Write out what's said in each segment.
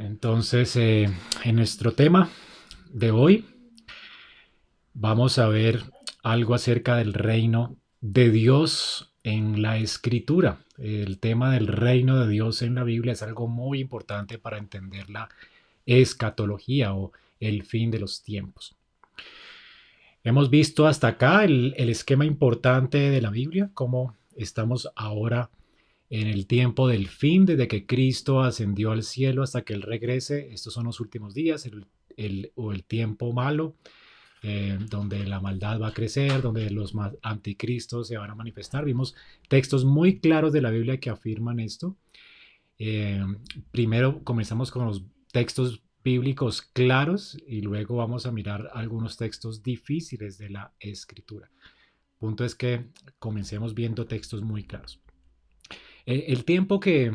Entonces, en nuestro tema de hoy vamos a ver algo acerca del reino de Dios en la escritura. El tema del reino de Dios en la Biblia es algo muy importante para entender la escatología o el fin de los tiempos. Hemos visto hasta acá el esquema importante de la Biblia, cómo estamos ahora en el tiempo del fin, desde que Cristo ascendió al cielo hasta que Él regrese. Estos son los últimos días, el tiempo malo, donde la maldad va a crecer, donde los anticristos se van a manifestar. Vimos textos muy claros de la Biblia que afirman esto. Eh, Primero comenzamos con los textos bíblicos claros y luego vamos a mirar algunos textos difíciles de la escritura. Punto es que comencemos viendo textos muy claros. El tiempo que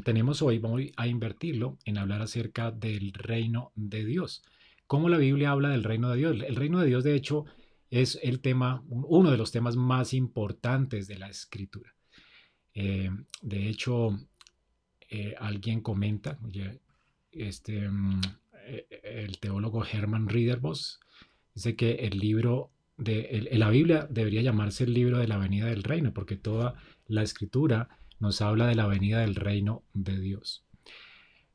tenemos hoy vamos a invertirlo en hablar acerca del reino de Dios. ¿Cómo la Biblia habla del reino de Dios? El reino de Dios, de hecho, es el tema, uno de los temas más importantes de la escritura. De hecho, alguien comenta, oye, este, mm, el teólogo Hermann Ridderbos dice que el libro la Biblia debería llamarse el libro de la venida del reino, porque toda la escritura nos habla de la venida del reino de Dios.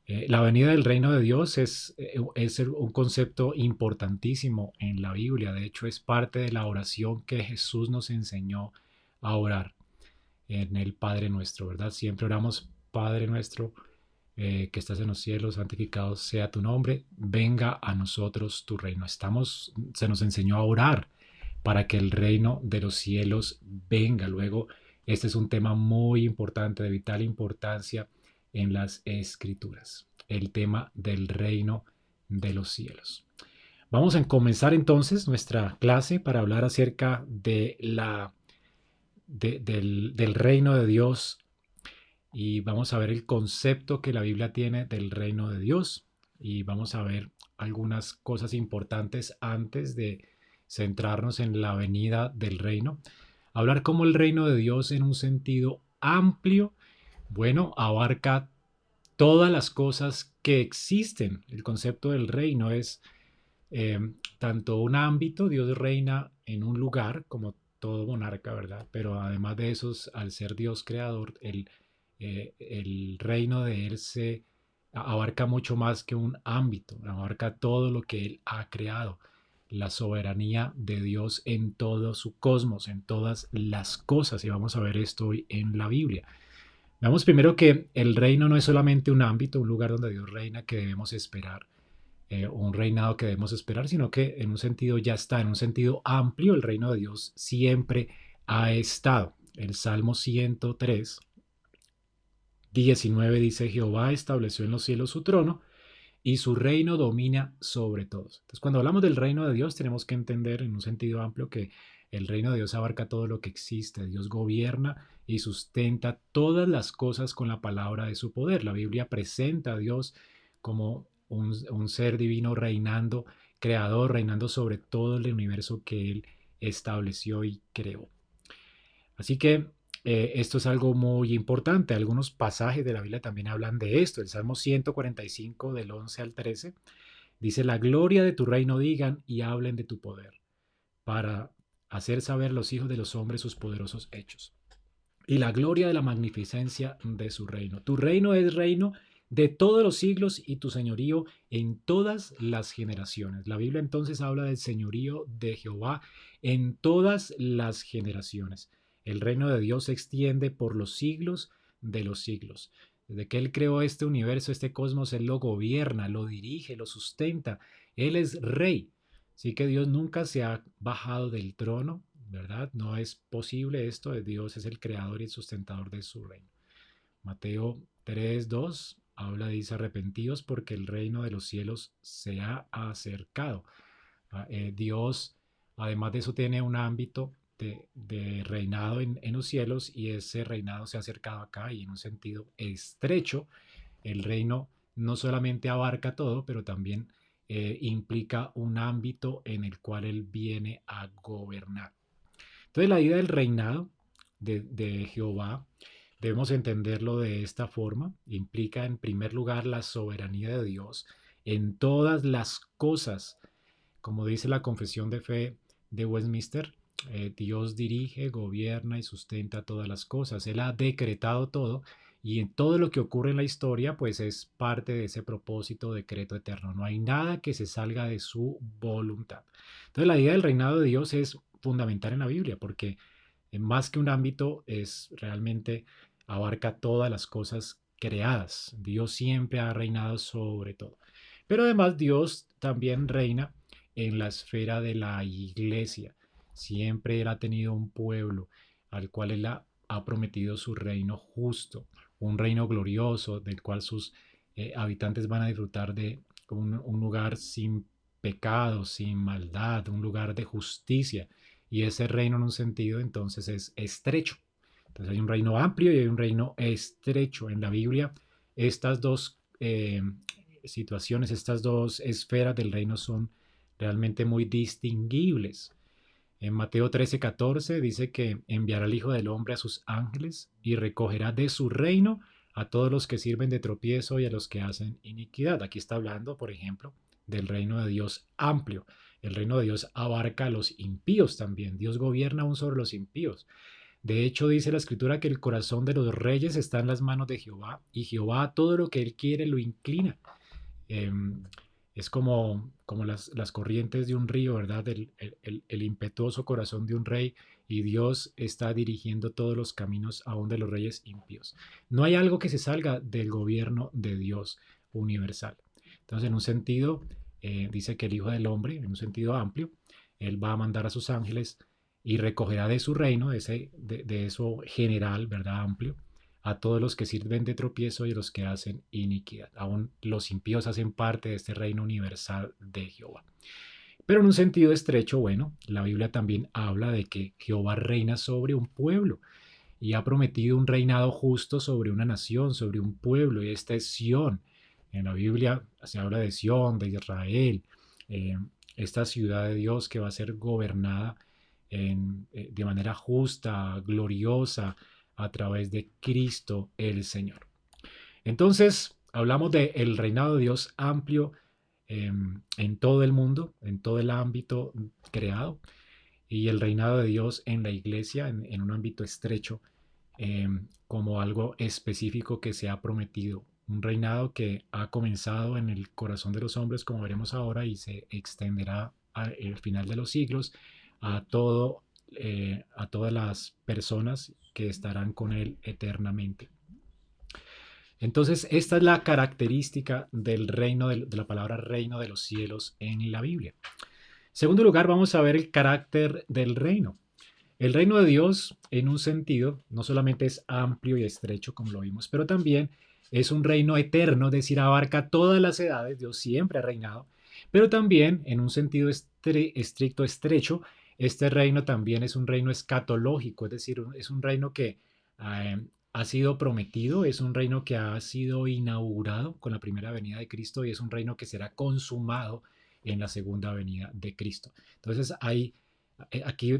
La venida del reino de Dios es un concepto importantísimo en la Biblia. De hecho, es parte de la oración que Jesús nos enseñó a orar en el Padre Nuestro, ¿verdad? Siempre oramos, Padre Nuestro, que estás en los cielos, santificado sea tu nombre, venga a nosotros tu reino. Se nos enseñó a orar para que el reino de los cielos venga. Luego, este es un tema muy importante, de vital importancia en las escrituras, el tema del reino de los cielos. Vamos a comenzar entonces nuestra clase para hablar acerca del reino de Dios y vamos a ver el concepto que la Biblia tiene del reino de Dios y vamos a ver algunas cosas importantes antes de centrarnos en la venida del reino. Hablar como el reino de Dios en un sentido amplio, bueno, abarca todas las cosas que existen. El concepto del reino es eh, tanto un ámbito, Dios reina en un lugar como todo monarca, ¿verdad? Pero además de eso, al ser Dios creador, el reino de Él se abarca mucho más que un ámbito, abarca todo lo que Él ha creado, la soberanía de Dios en todo su cosmos, en todas las cosas, y vamos a ver esto hoy en la Biblia. Veamos primero que el reino no es solamente un ámbito, un lugar donde Dios reina que debemos esperar, un reinado que debemos esperar, sino que en un sentido ya está, en un sentido amplio, el reino de Dios siempre ha estado. El Salmo 103, 19 dice, Jehová estableció en los cielos su trono y su reino domina sobre todos. Entonces, cuando hablamos del reino de Dios, tenemos que entender en un sentido amplio que el reino de Dios abarca todo lo que existe. Dios gobierna y sustenta todas las cosas con la palabra de su poder. La Biblia presenta a Dios como un ser divino reinando, creador, reinando sobre todo el universo que Él estableció y creó. Así que esto es algo muy importante. Algunos pasajes de la Biblia también hablan de esto. El Salmo 145 del 11 al 13 dice, la gloria de tu reino digan y hablen de tu poder, para hacer saber los hijos de los hombres sus poderosos hechos. Y la gloria de la magnificencia de su reino. Tu reino es reino de todos los siglos y tu señorío en todas las generaciones. La Biblia entonces habla del señorío de Jehová en todas las generaciones. El reino de Dios se extiende por los siglos de los siglos. Desde que Él creó este universo, este cosmos, Él lo gobierna, lo dirige, lo sustenta. Él es rey. Así que Dios nunca se ha bajado del trono, ¿verdad? No es posible esto. Dios es el creador y el sustentador de su reino. Mateo 3:2 habla, dice, arrepentidos porque el reino de los cielos se ha acercado. Dios, además de eso, tiene un ámbito de reinado en los cielos y ese reinado se ha acercado acá y en un sentido estrecho. El reino no solamente abarca todo, pero también implica un ámbito en el cual Él viene a gobernar. Entonces la idea del reinado de Jehová, debemos entenderlo de esta forma. Implica en primer lugar la soberanía de Dios en todas las cosas. Como dice la Confesión de Fe de Westminster, Dios dirige, gobierna y sustenta todas las cosas. Él ha decretado todo y en todo lo que ocurre en la historia, pues es parte de ese propósito, decreto eterno. No hay nada que se salga de su voluntad. Entonces la idea del reinado de Dios es fundamental en la Biblia porque más que un ámbito es realmente abarca todas las cosas creadas. Dios siempre ha reinado sobre todo. Pero además Dios también reina en la esfera de la iglesia. Siempre Él ha tenido un pueblo al cual Él ha prometido su reino justo, un reino glorioso del cual sus habitantes van a disfrutar de un lugar sin pecado, sin maldad, un lugar de justicia. Y ese reino en un sentido entonces es estrecho. Entonces hay un reino amplio y hay un reino estrecho. En la Biblia estas dos situaciones, estas dos esferas del reino son realmente muy distinguibles. En Mateo 13:14 dice que enviará al Hijo del Hombre a sus ángeles y recogerá de su reino a todos los que sirven de tropiezo y a los que hacen iniquidad. Aquí está hablando, por ejemplo, del reino de Dios amplio. El reino de Dios abarca a los impíos también. Dios gobierna aún sobre los impíos. De hecho, dice la escritura que el corazón de los reyes está en las manos de Jehová y Jehová a todo lo que él quiere lo inclina. Eh, es como las corrientes de un río, ¿verdad? El impetuoso corazón de un rey y Dios está dirigiendo todos los caminos aún de los reyes impíos. No hay algo que se salga del gobierno de Dios universal. Entonces, en un sentido, dice que el Hijo del Hombre, en un sentido amplio, Él va a mandar a sus ángeles y recogerá de su reino, de eso general, ¿verdad? Amplio, a todos los que sirven de tropiezo y a los que hacen iniquidad. Aún los impíos hacen parte de este reino universal de Jehová. Pero en un sentido estrecho, bueno, la Biblia también habla de que Jehová reina sobre un pueblo y ha prometido un reinado justo sobre una nación, sobre un pueblo, y esta es Sión. En la Biblia se habla de Sión, de Israel, eh, esta ciudad de Dios que va a ser gobernada de manera justa, gloriosa, a través de Cristo el Señor. Entonces, hablamos del reinado de Dios amplio en todo el mundo, en todo el ámbito creado, y el reinado de Dios en la iglesia, en un ámbito estrecho, como algo específico que se ha prometido. Un reinado que ha comenzado en el corazón de los hombres, como veremos ahora, y se extenderá al final de los siglos a a todas las personas que estarán con Él eternamente. Entonces, esta es la característica del reino, de la palabra reino de los cielos en la Biblia. En segundo lugar, vamos a ver el carácter del reino. El reino de Dios, en un sentido, no solamente es amplio y estrecho, como lo vimos, pero también es un reino eterno, es decir, abarca todas las edades, Dios siempre ha reinado, pero también, en un sentido estricto, estrecho, este reino también es un reino escatológico, es decir, es un reino que ha sido prometido, es un reino que ha sido inaugurado con la primera venida de Cristo y es un reino que será consumado en la segunda venida de Cristo. Entonces, aquí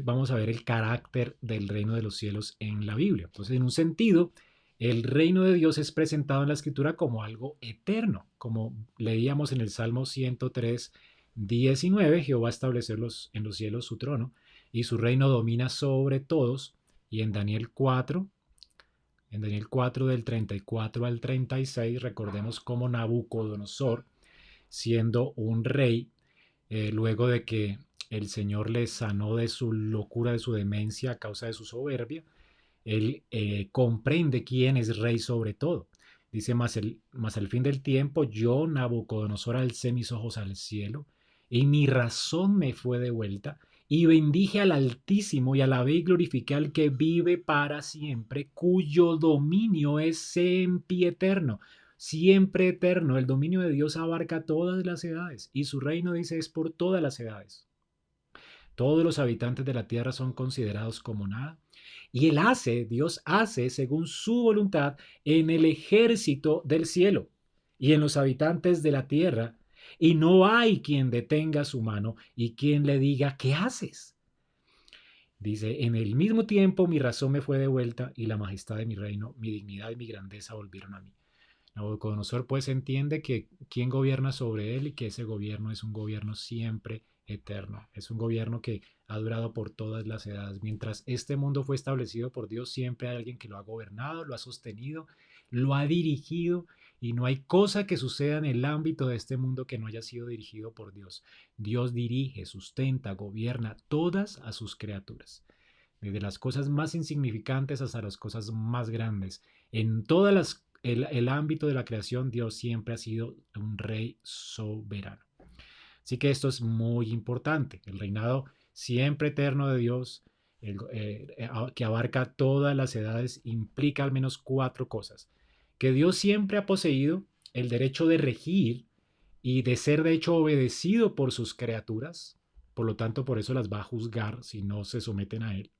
vamos a ver el carácter del reino de los cielos en la Biblia. Entonces, en un sentido, el reino de Dios es presentado en la escritura como algo eterno. Como leíamos en el Salmo 103:19, Jehová estableció en los cielos su trono y su reino domina sobre todos. Y en Daniel 4 del 34 al 36, recordemos cómo Nabucodonosor, siendo un rey, luego de que el Señor le sanó de su locura, de su demencia a causa de su soberbia, él comprende quién es rey sobre todo. Dice, mas al fin del tiempo, yo, Nabucodonosor, alcé mis ojos al cielo, y mi razón me fue devuelta, y bendije al Altísimo, y alabé y glorifiqué al que vive para siempre, cuyo dominio es sempiterno, siempre eterno. El dominio de Dios abarca todas las edades, y su reino, dice, es por todas las edades. Todos los habitantes de la tierra son considerados como nada. Y Dios hace según su voluntad en el ejército del cielo y en los habitantes de la tierra. Y no hay quien detenga su mano y quien le diga, ¿qué haces? Dice, en el mismo tiempo mi razón me fue devuelta y la majestad de mi reino, mi dignidad y mi grandeza volvieron a mí. Nabucodonosor pues entiende que quién gobierna sobre él y que ese gobierno es un gobierno siempre eterno. Es un gobierno que ha durado por todas las edades. Mientras este mundo fue establecido por Dios, siempre hay alguien que lo ha gobernado, lo ha sostenido, lo ha dirigido y no hay cosa que suceda en el ámbito de este mundo que no haya sido dirigido por Dios. Dios dirige, sustenta, gobierna todas a sus criaturas. Desde las cosas más insignificantes hasta las cosas más grandes. En todas el ámbito de la creación, Dios siempre ha sido un rey soberano. Así que esto es muy importante. El reinado siempre eterno de Dios, que abarca todas las edades, implica al menos cuatro cosas. Que Dios siempre ha poseído el derecho de regir y de ser de hecho obedecido por sus criaturas. Por lo tanto, por eso las va a juzgar si no se someten a Él.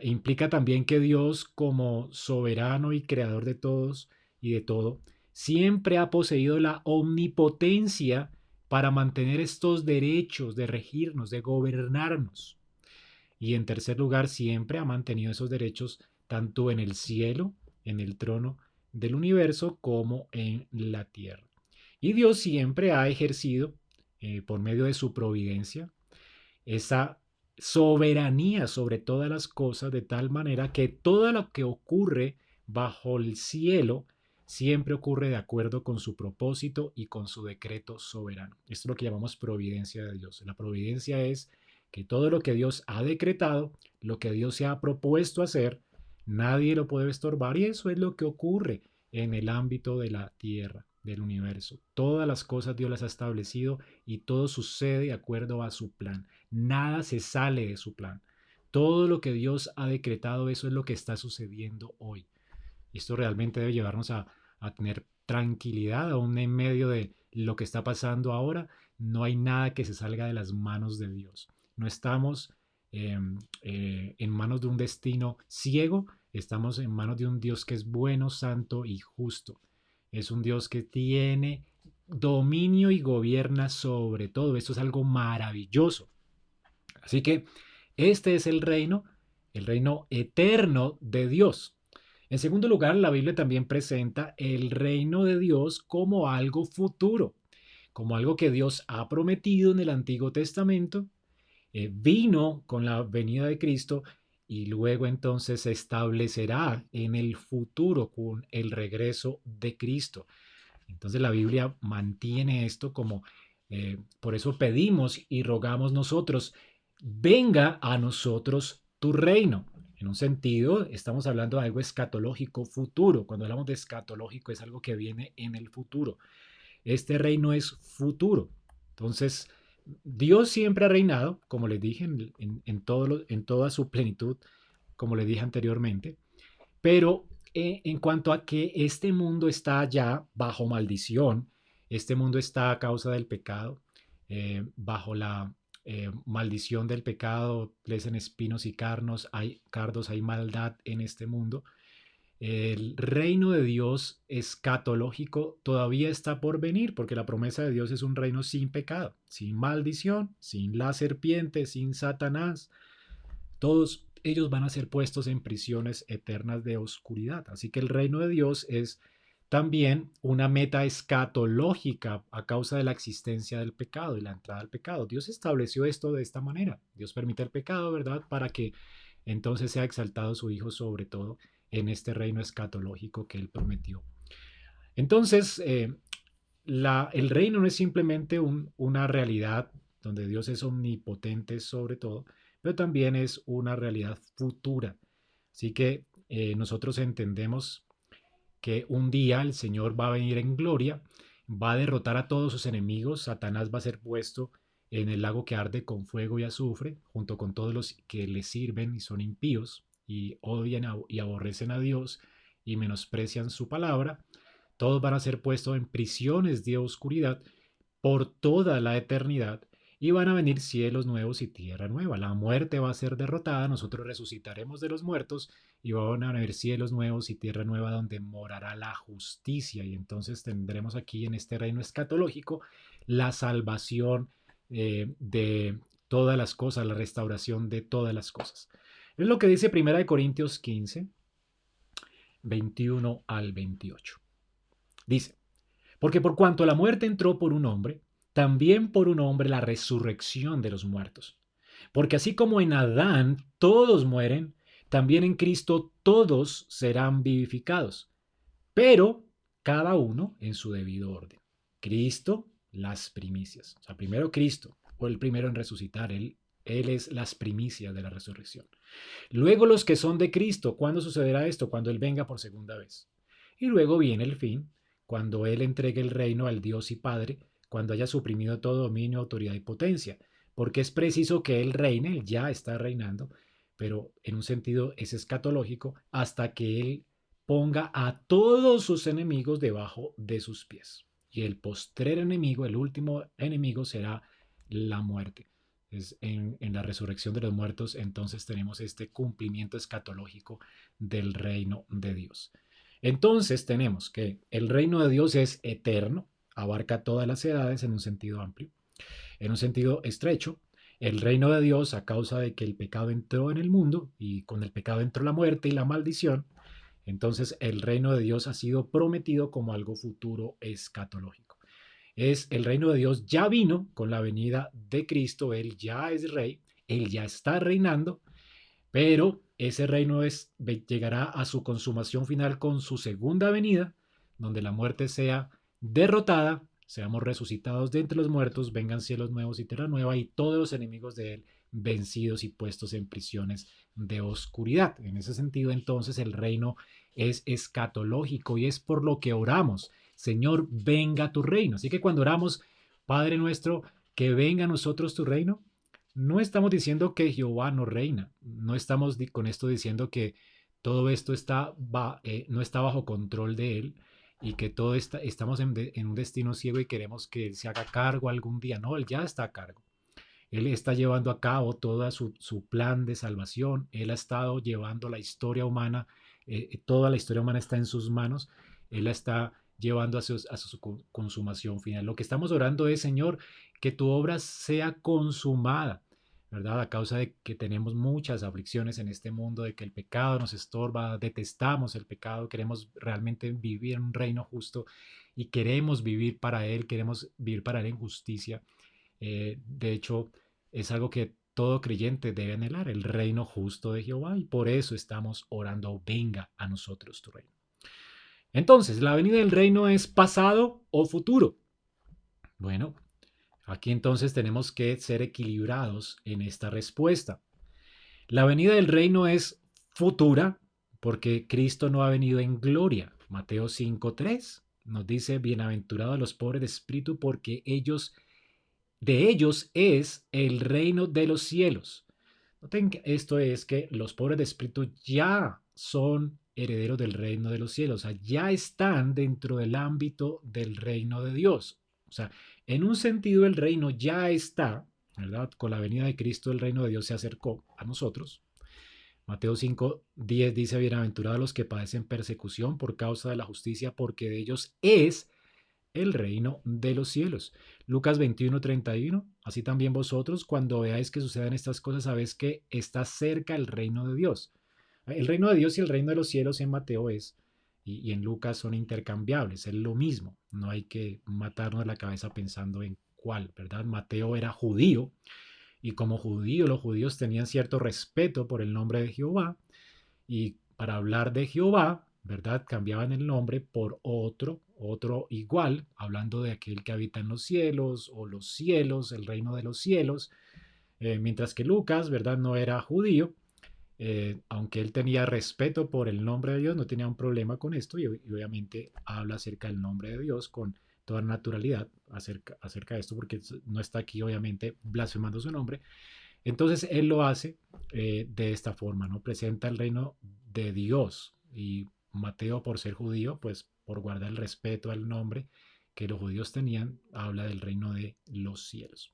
Implica también que Dios, como soberano y creador de todos y de todo, siempre ha poseído la omnipotencia para mantener estos derechos de regirnos, de gobernarnos. Y en tercer lugar, siempre ha mantenido esos derechos tanto en el cielo, en el trono del universo, como en la tierra. Y Dios siempre ha ejercido, por medio de su providencia, esa soberanía sobre todas las cosas, de tal manera que todo lo que ocurre bajo el cielo siempre ocurre de acuerdo con su propósito y con su decreto soberano. Esto es lo que llamamos providencia de Dios. La providencia es que todo lo que Dios ha decretado, lo que Dios se ha propuesto hacer, nadie lo puede estorbar, y eso es lo que ocurre en el ámbito de la tierra, del universo. Todas las cosas Dios las ha establecido y todo sucede de acuerdo a su plan. Nada se sale de su plan. Todo lo que Dios ha decretado, eso es lo que está sucediendo hoy. Y esto realmente debe llevarnos a tener tranquilidad, aún en medio de lo que está pasando ahora. No hay nada que se salga de las manos de Dios. No estamos en manos de un destino ciego, estamos en manos de un Dios que es bueno, santo y justo. Es un Dios que tiene dominio y gobierna sobre todo. Esto es algo maravilloso. Así que este es el reino eterno de Dios. En segundo lugar, la Biblia también presenta el reino de Dios como algo futuro, como algo que Dios ha prometido en el Antiguo Testamento, vino con la venida de Cristo y luego entonces se establecerá en el futuro con el regreso de Cristo. Entonces la Biblia mantiene esto como, por eso pedimos y rogamos nosotros, venga a nosotros tu reino. En un sentido, estamos hablando de algo escatológico futuro. Cuando hablamos de escatológico es algo que viene en el futuro. Este reino es futuro. Entonces, Dios siempre ha reinado, como les dije, en toda su plenitud, como les dije anteriormente, pero en cuanto a que este mundo está ya bajo maldición, este mundo está a causa del pecado, bajo la maldición del pecado, crecen espinos y cardos, hay maldad en este mundo. El reino de Dios escatológico todavía está por venir, porque la promesa de Dios es un reino sin pecado, sin maldición, sin la serpiente, sin Satanás. Todos ellos van a ser puestos en prisiones eternas de oscuridad. Así que el reino de Dios es también una meta escatológica a causa de la existencia del pecado y la entrada al pecado. Dios estableció esto de esta manera. Dios permite el pecado, ¿verdad? Para que entonces sea exaltado su Hijo sobre todo en este reino escatológico que Él prometió. Entonces, el reino no es simplemente una realidad donde Dios es omnipotente sobre todo, pero también es una realidad futura. Así que nosotros entendemos que un día el Señor va a venir en gloria, va a derrotar a todos sus enemigos, Satanás va a ser puesto en el lago que arde con fuego y azufre, junto con todos los que le sirven y son impíos y odian y aborrecen a Dios y menosprecian su palabra. Todos van a ser puestos en prisiones de oscuridad por toda la eternidad y van a venir cielos nuevos y tierra nueva. La muerte va a ser derrotada, nosotros resucitaremos de los muertos y van a venir cielos nuevos y tierra nueva donde morará la justicia, y entonces tendremos aquí en este reino escatológico la salvación de todas las cosas, la restauración de todas las cosas. Es lo que dice 1 Corintios 15, 21 al 28. Dice, porque por cuanto la muerte entró por un hombre, también por un hombre la resurrección de los muertos. Porque así como en Adán todos mueren, también en Cristo todos serán vivificados, pero cada uno en su debido orden. Cristo, las primicias. O sea, primero Cristo fue el primero en resucitar. Él es las primicias de la resurrección. Luego los que son de Cristo. ¿Cuándo sucederá esto? Cuando Él venga por segunda vez. Y luego viene el fin, cuando Él entregue el reino al Dios y Padre, cuando haya suprimido todo dominio, autoridad y potencia. Porque es preciso que Él reine, Él ya está reinando, pero en un sentido es escatológico, hasta que Él ponga a todos sus enemigos debajo de sus pies. Y el postrer enemigo, el último enemigo será la muerte. Es en la resurrección de los muertos, entonces tenemos este cumplimiento escatológico del reino de Dios. Entonces tenemos que el reino de Dios es eterno, abarca todas las edades en un sentido amplio. En un sentido estrecho, el reino de Dios, a causa de que el pecado entró en el mundo y con el pecado entró la muerte y la maldición, entonces el reino de Dios ha sido prometido como algo futuro escatológico. Es el reino de Dios ya vino con la venida de Cristo, Él ya es rey, Él ya está reinando, pero ese reino llegará a su consumación final con su segunda venida, donde la muerte sea derrotada, seamos resucitados de entre los muertos, vengan cielos nuevos y tierra nueva, y todos los enemigos de Él vencidos y puestos en prisiones de oscuridad. En ese sentido, entonces, el reino es escatológico y es por lo que oramos. Señor, venga tu reino. Así que cuando oramos, Padre nuestro, que venga a nosotros tu reino, no estamos diciendo que Jehová no reina, no estamos con esto diciendo que todo esto no está bajo control de Él y que estamos en un destino ciego y queremos que Él se haga cargo algún día. No, Él ya está a cargo. Él está llevando a cabo todo su plan de salvación. Él ha estado llevando la historia humana, toda la historia humana está en sus manos. Él la está llevando a su consumación final. Lo que estamos orando es, Señor, que tu obra sea consumada, ¿verdad? A causa de que tenemos muchas aflicciones en este mundo, de que el pecado nos estorba, detestamos el pecado, queremos realmente vivir en un reino justo y queremos vivir para Él, queremos vivir para Él en justicia. De hecho, es algo que todo creyente debe anhelar, el reino justo de Jehová, y por eso estamos orando, venga a nosotros tu reino. Entonces, ¿la venida del reino es pasado o futuro? Bueno, aquí entonces tenemos que ser equilibrados en esta respuesta. La venida del reino es futura porque Cristo no ha venido en gloria. Mateo 5:3 nos dice, bienaventurados los pobres de espíritu porque de ellos es el reino de los cielos. Noten que esto es que los pobres de espíritu ya son herederos del reino de los cielos, o sea, ya están dentro del ámbito del reino de Dios. O sea, en un sentido el reino ya está, ¿verdad? Con la venida de Cristo el reino de Dios se acercó a nosotros. Mateo 5:10 dice, bienaventurados los que padecen persecución por causa de la justicia, porque de ellos es el reino de los cielos. Lucas 21:31, así también vosotros, cuando veáis que sucedan estas cosas, sabéis que está cerca el reino de Dios. El reino de Dios y el reino de los cielos en Mateo y en Lucas son intercambiables, es lo mismo. No hay que matarnos la cabeza pensando en cuál, ¿verdad? Mateo era judío y como judío los judíos tenían cierto respeto por el nombre de Jehová y para hablar de Jehová, ¿verdad? Cambiaban el nombre por otro igual, hablando de aquel que habita en los cielos o los cielos, el reino de los cielos, mientras que Lucas, ¿verdad? No era judío, aunque él tenía respeto por el nombre de Dios, no tenía un problema con esto y obviamente habla acerca del nombre de Dios con toda naturalidad acerca de esto, porque no está aquí obviamente blasfemando su nombre. Entonces él lo hace de esta forma, ¿no? Presenta el reino de Dios y Mateo, por ser judío, pues por guardar el respeto al nombre que los judíos tenían, habla del reino de los cielos.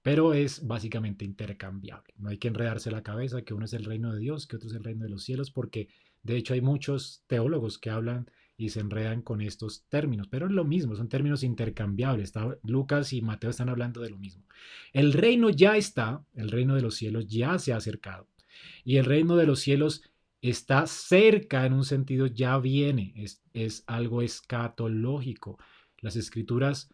Pero es básicamente intercambiable. No hay que enredarse la cabeza que uno es el reino de Dios, que otro es el reino de los cielos, porque de hecho hay muchos teólogos que hablan y se enredan con estos términos, pero es lo mismo, son términos intercambiables. Lucas y Mateo están hablando de lo mismo. El reino ya está, el reino de los cielos ya se ha acercado y el reino de los cielos está cerca en un sentido, ya viene, es algo escatológico. Las escrituras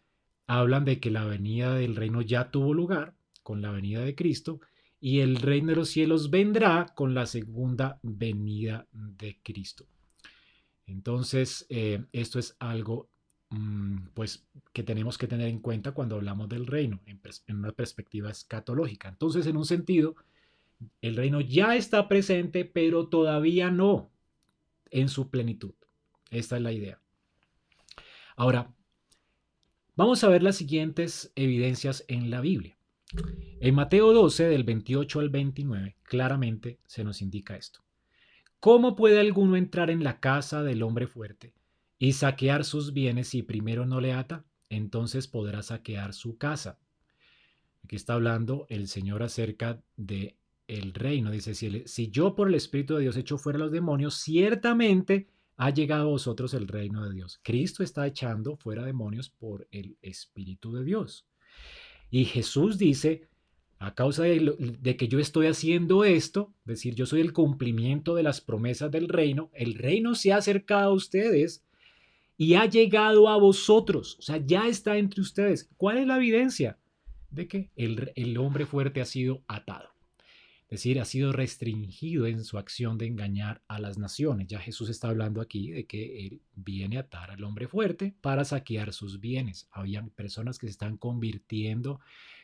hablan de que la venida del reino ya tuvo lugar con la venida de Cristo y el reino de los cielos vendrá con la segunda venida de Cristo. Entonces, esto es algo pues, que tenemos que tener en cuenta cuando hablamos del reino en una perspectiva escatológica. Entonces, en un sentido, el reino ya está presente, pero todavía no en su plenitud. Esta es la idea. Ahora, vamos a ver las siguientes evidencias en la Biblia. En Mateo 12, del 28 al 29, claramente se nos indica esto. ¿Cómo puede alguno entrar en la casa del hombre fuerte y saquear sus bienes si primero no le ata? Entonces podrá saquear su casa. Aquí está hablando el Señor acerca de el reino. Dice, si yo por el Espíritu de Dios echo fuera los demonios, ciertamente ha llegado a vosotros el reino de Dios. Cristo está echando fuera demonios por el Espíritu de Dios. Y Jesús dice, a causa de que yo estoy haciendo esto, es decir, yo soy el cumplimiento de las promesas del reino, el reino se ha acercado a ustedes y ha llegado a vosotros, o sea, ya está entre ustedes. ¿Cuál es la evidencia? De que el hombre fuerte ha sido atado. Es decir, ha sido restringido en su acción de engañar a las naciones. Ya Jesús está hablando aquí de que Él viene a atar al hombre fuerte para saquear sus bienes. Habían personas que se están convirtiendo,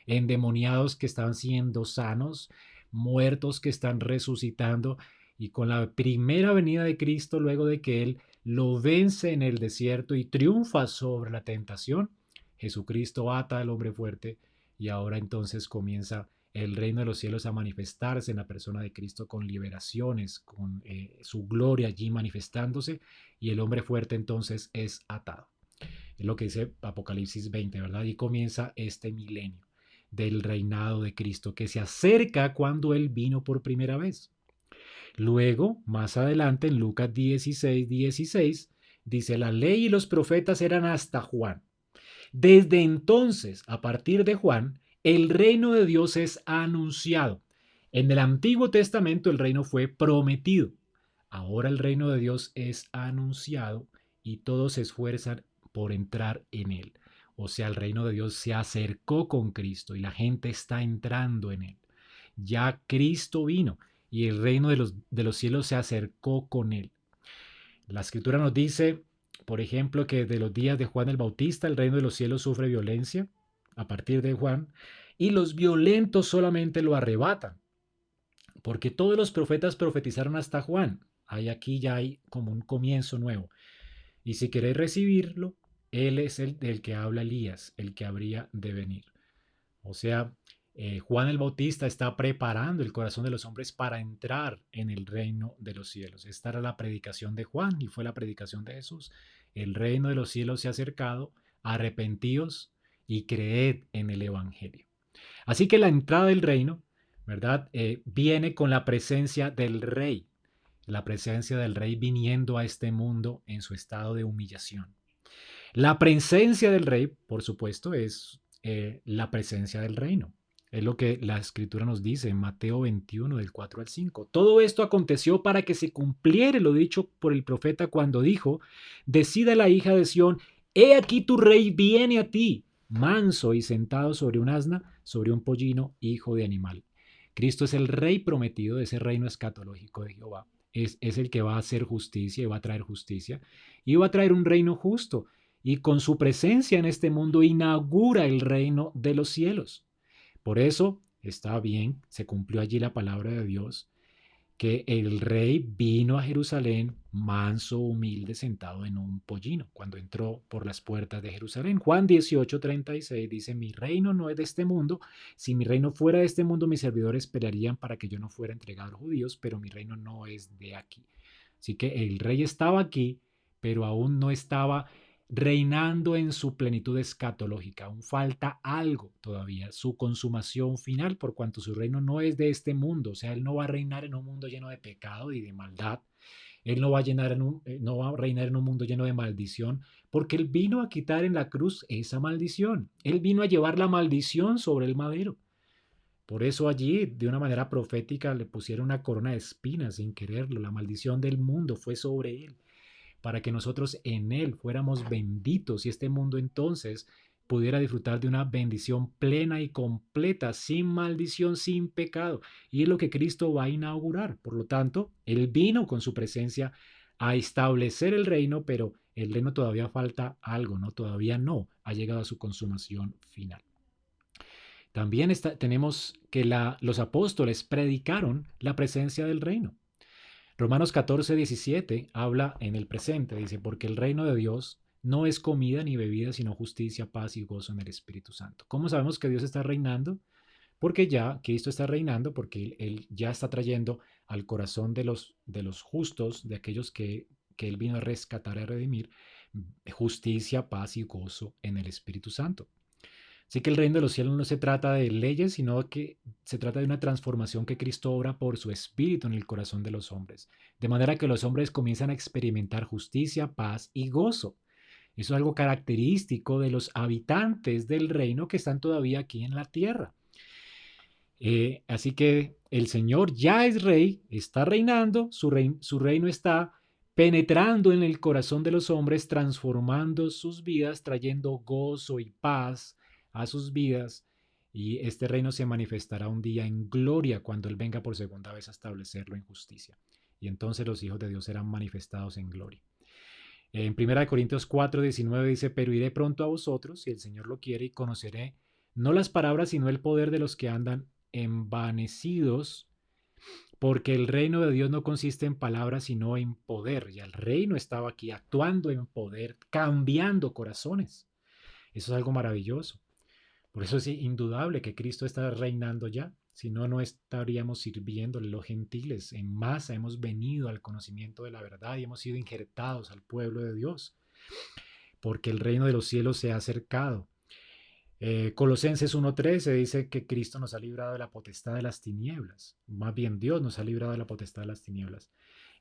endemoniados que están siendo sanos, muertos que están resucitando. Y con la primera venida de Cristo, luego de que Él lo vence en el desierto y triunfa sobre la tentación, Jesucristo ata al hombre fuerte y ahora entonces comienza el reino de los cielos a manifestarse en la persona de Cristo con liberaciones, con su gloria allí manifestándose y el hombre fuerte entonces es atado. Es lo que dice Apocalipsis 20, ¿verdad? Y comienza este milenio del reinado de Cristo que se acerca cuando Él vino por primera vez. Luego, más adelante, en Lucas 16, dice, la ley y los profetas eran hasta Juan. Desde entonces, a partir de Juan, el reino de Dios es anunciado. En el Antiguo Testamento el reino fue prometido. Ahora el reino de Dios es anunciado y todos se esfuerzan por entrar en él. O sea, el reino de Dios se acercó con Cristo y la gente está entrando en él. Ya Cristo vino y el reino de los cielos se acercó con él. La escritura nos dice, por ejemplo, que de los días de Juan el Bautista el reino de los cielos sufre violencia a partir de Juan y los violentos solamente lo arrebatan, porque todos los profetas profetizaron hasta Juan. Aquí ya hay como un comienzo nuevo. Y si queréis recibirlo, él es el del que habla Elías, el que habría de venir. O sea, Juan el Bautista está preparando el corazón de los hombres para entrar en el reino de los cielos. Esta era la predicación de Juan y fue la predicación de Jesús. El reino de los cielos se ha acercado, arrepentíos y creed en el Evangelio. Así que la entrada del reino, ¿verdad? Viene con la presencia del rey, la presencia del rey viniendo a este mundo en su estado de humillación. La presencia del rey, por supuesto, es la presencia del reino. Es lo que la escritura nos dice en Mateo 21, del 4 al 5. Todo esto aconteció para que se cumpliera lo dicho por el profeta cuando dijo, decida la hija de Sión, he aquí tu rey viene a ti, manso y sentado sobre un asna, sobre un pollino, hijo de animal. Cristo es el rey prometido de ese reino escatológico de Jehová. Es el que va a hacer justicia y va a traer justicia y va a traer un reino justo y con su presencia en este mundo inaugura el reino de los cielos. Por eso está bien, se cumplió allí la palabra de Dios, que el rey vino a Jerusalén manso, humilde, sentado en un pollino, cuando entró por las puertas de Jerusalén. Juan 18:36 dice, mi reino no es de este mundo, si mi reino fuera de este mundo, mis servidores esperarían para que yo no fuera entregado a los judíos, pero mi reino no es de aquí. Así que el rey estaba aquí, pero aún no estaba reinando en su plenitud escatológica. Aún falta algo todavía, su consumación final, por cuanto su reino no es de este mundo. O sea, él no va a reinar en un mundo lleno de pecado y de maldad. Él no va a no va a reinar en un mundo lleno de maldición, porque Él vino a quitar en la cruz esa maldición. Él vino a llevar la maldición sobre el madero. Por eso allí, de una manera profética, le pusieron una corona de espinas sin quererlo. La maldición del mundo fue sobre Él, para que nosotros en Él fuéramos benditos y este mundo entonces pudiera disfrutar de una bendición plena y completa, sin maldición, sin pecado. Y es lo que Cristo va a inaugurar. Por lo tanto, Él vino con su presencia a establecer el reino, pero el reino todavía falta algo, ¿no? Todavía no ha llegado a su consumación final. También tenemos que los apóstoles predicaron la presencia del reino. Romanos 14:17 habla en el presente, dice, porque el reino de Dios no es comida ni bebida, sino justicia, paz y gozo en el Espíritu Santo. ¿Cómo sabemos que Dios está reinando? Porque ya Cristo está reinando, porque Él ya está trayendo al corazón de los justos, de aquellos que Él vino a rescatar y a redimir, justicia, paz y gozo en el Espíritu Santo. Así que el reino de los cielos no se trata de leyes, sino que se trata de una transformación que Cristo obra por su espíritu en el corazón de los hombres. De manera que los hombres comienzan a experimentar justicia, paz y gozo. Eso es algo característico de los habitantes del reino que están todavía aquí en la tierra. Así que el Señor ya es rey, está reinando, su reino está penetrando en el corazón de los hombres, transformando sus vidas, trayendo gozo y paz a sus vidas. Y este reino se manifestará un día en gloria cuando Él venga por segunda vez a establecerlo en justicia. Y entonces los hijos de Dios serán manifestados en gloria. En 1 Corintios 4:19 dice, pero iré pronto a vosotros, si el Señor lo quiere, y conoceré no las palabras, sino el poder de los que andan envanecidos, porque el reino de Dios no consiste en palabras, sino en poder. Y el reino estaba aquí actuando en poder, cambiando corazones. Eso es algo maravilloso. Por eso es indudable que Cristo está reinando ya. Si no, no estaríamos sirviéndole. Los gentiles en masa hemos venido al conocimiento de la verdad y hemos sido injertados al pueblo de Dios, porque el reino de los cielos se ha acercado. Colosenses 1:13 dice que Cristo nos ha librado de la potestad de las tinieblas. Más bien Dios nos ha librado de la potestad de las tinieblas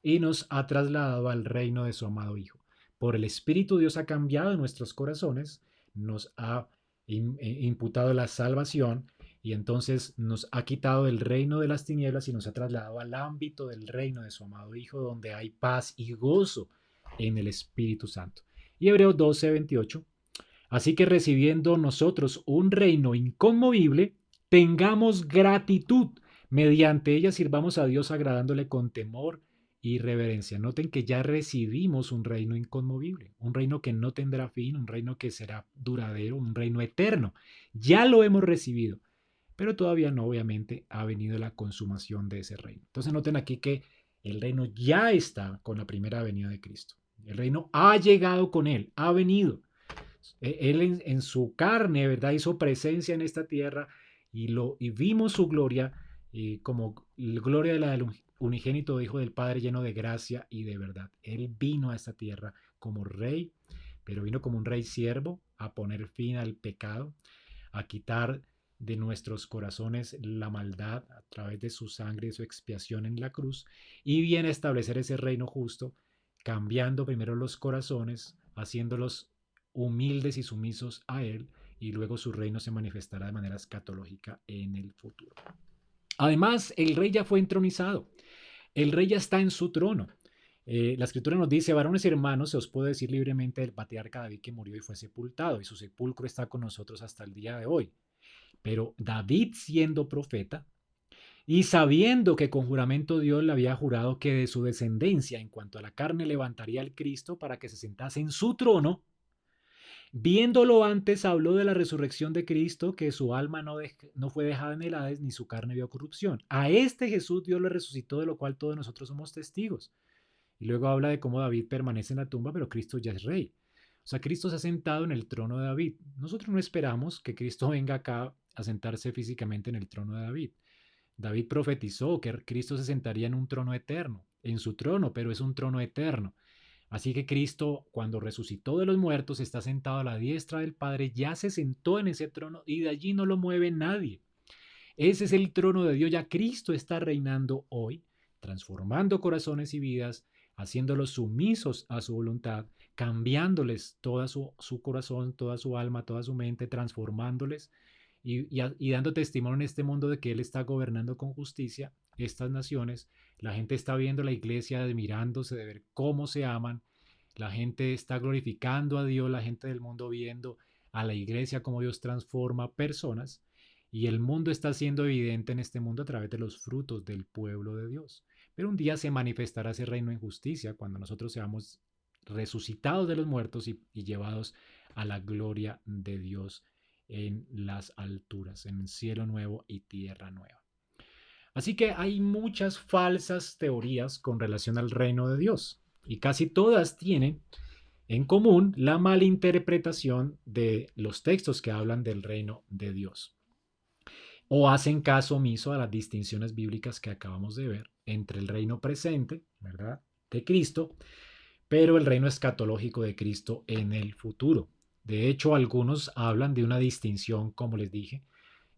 y nos ha trasladado al reino de su amado Hijo. Por el Espíritu Dios ha cambiado nuestros corazones, nos ha imputado la salvación y entonces nos ha quitado del reino de las tinieblas y nos ha trasladado al ámbito del reino de su amado Hijo, donde hay paz y gozo en el Espíritu Santo. Y Hebreos 12:28. Así que recibiendo nosotros un reino inconmovible, tengamos gratitud. Mediante ella sirvamos a Dios agradándole con temor y reverencia. Noten que ya recibimos un reino inconmovible, un reino que no tendrá fin, un reino que será duradero, un reino eterno. Ya lo hemos recibido, pero todavía no, obviamente, ha venido la consumación de ese reino. Entonces noten aquí que el reino ya está con la primera venida de Cristo. El reino ha llegado con él, ha venido. Él en su carne, ¿verdad? Hizo presencia en esta tierra y vimos su gloria como la gloria de la del unigénito Hijo del Padre lleno de gracia y de verdad. Él vino a esta tierra como rey, pero vino como un rey siervo a poner fin al pecado, a quitar de nuestros corazones la maldad a través de su sangre y su expiación en la cruz y viene a establecer ese reino justo, cambiando primero los corazones, haciéndolos humildes y sumisos a Él, y luego su reino se manifestará de manera escatológica en el futuro. Además, el rey ya fue entronizado, el rey ya está en su trono. La escritura nos dice, varones y hermanos, se os puede decir libremente del patriarca David que murió y fue sepultado, y su sepulcro está con nosotros hasta el día de hoy. Pero David, siendo profeta, y sabiendo que con juramento Dios le había jurado que de su descendencia en cuanto a la carne levantaría al Cristo para que se sentase en su trono, viéndolo antes habló de la resurrección de Cristo, que su alma no fue dejada en el Hades, ni su carne vio corrupción. A este Jesús Dios le resucitó, de lo cual todos nosotros somos testigos. Y luego habla de cómo David permanece en la tumba, pero Cristo ya es rey. O sea, Cristo se ha sentado en el trono de David. Nosotros no esperamos que Cristo venga acá a sentarse físicamente en el trono de David. David profetizó que Cristo se sentaría en un trono eterno, en su trono, pero es un trono eterno. Así que Cristo, cuando resucitó de los muertos, está sentado a la diestra del Padre, ya se sentó en ese trono y de allí no lo mueve nadie. Ese es el trono de Dios, ya Cristo está reinando hoy, transformando corazones y vidas, haciéndolos sumisos a su voluntad, cambiándoles todo su corazón, toda su alma, toda su mente, transformándoles y dando testimonio en este mundo de que Él está gobernando con justicia estas naciones. La gente está viendo la iglesia, admirándose de ver cómo se aman. La gente está glorificando a Dios, la gente del mundo viendo a la iglesia cómo Dios transforma personas. Y el mundo está siendo evidente en este mundo a través de los frutos del pueblo de Dios. Pero un día se manifestará ese reino en justicia cuando nosotros seamos resucitados de los muertos y llevados a la gloria de Dios en las alturas, en el cielo nuevo y tierra nueva. Así que hay muchas falsas teorías con relación al reino de Dios y casi todas tienen en común la malinterpretación de los textos que hablan del reino de Dios o hacen caso omiso a las distinciones bíblicas que acabamos de ver entre el reino presente, ¿verdad?, de Cristo, pero el reino escatológico de Cristo en el futuro. De hecho, algunos hablan de una distinción, como les dije,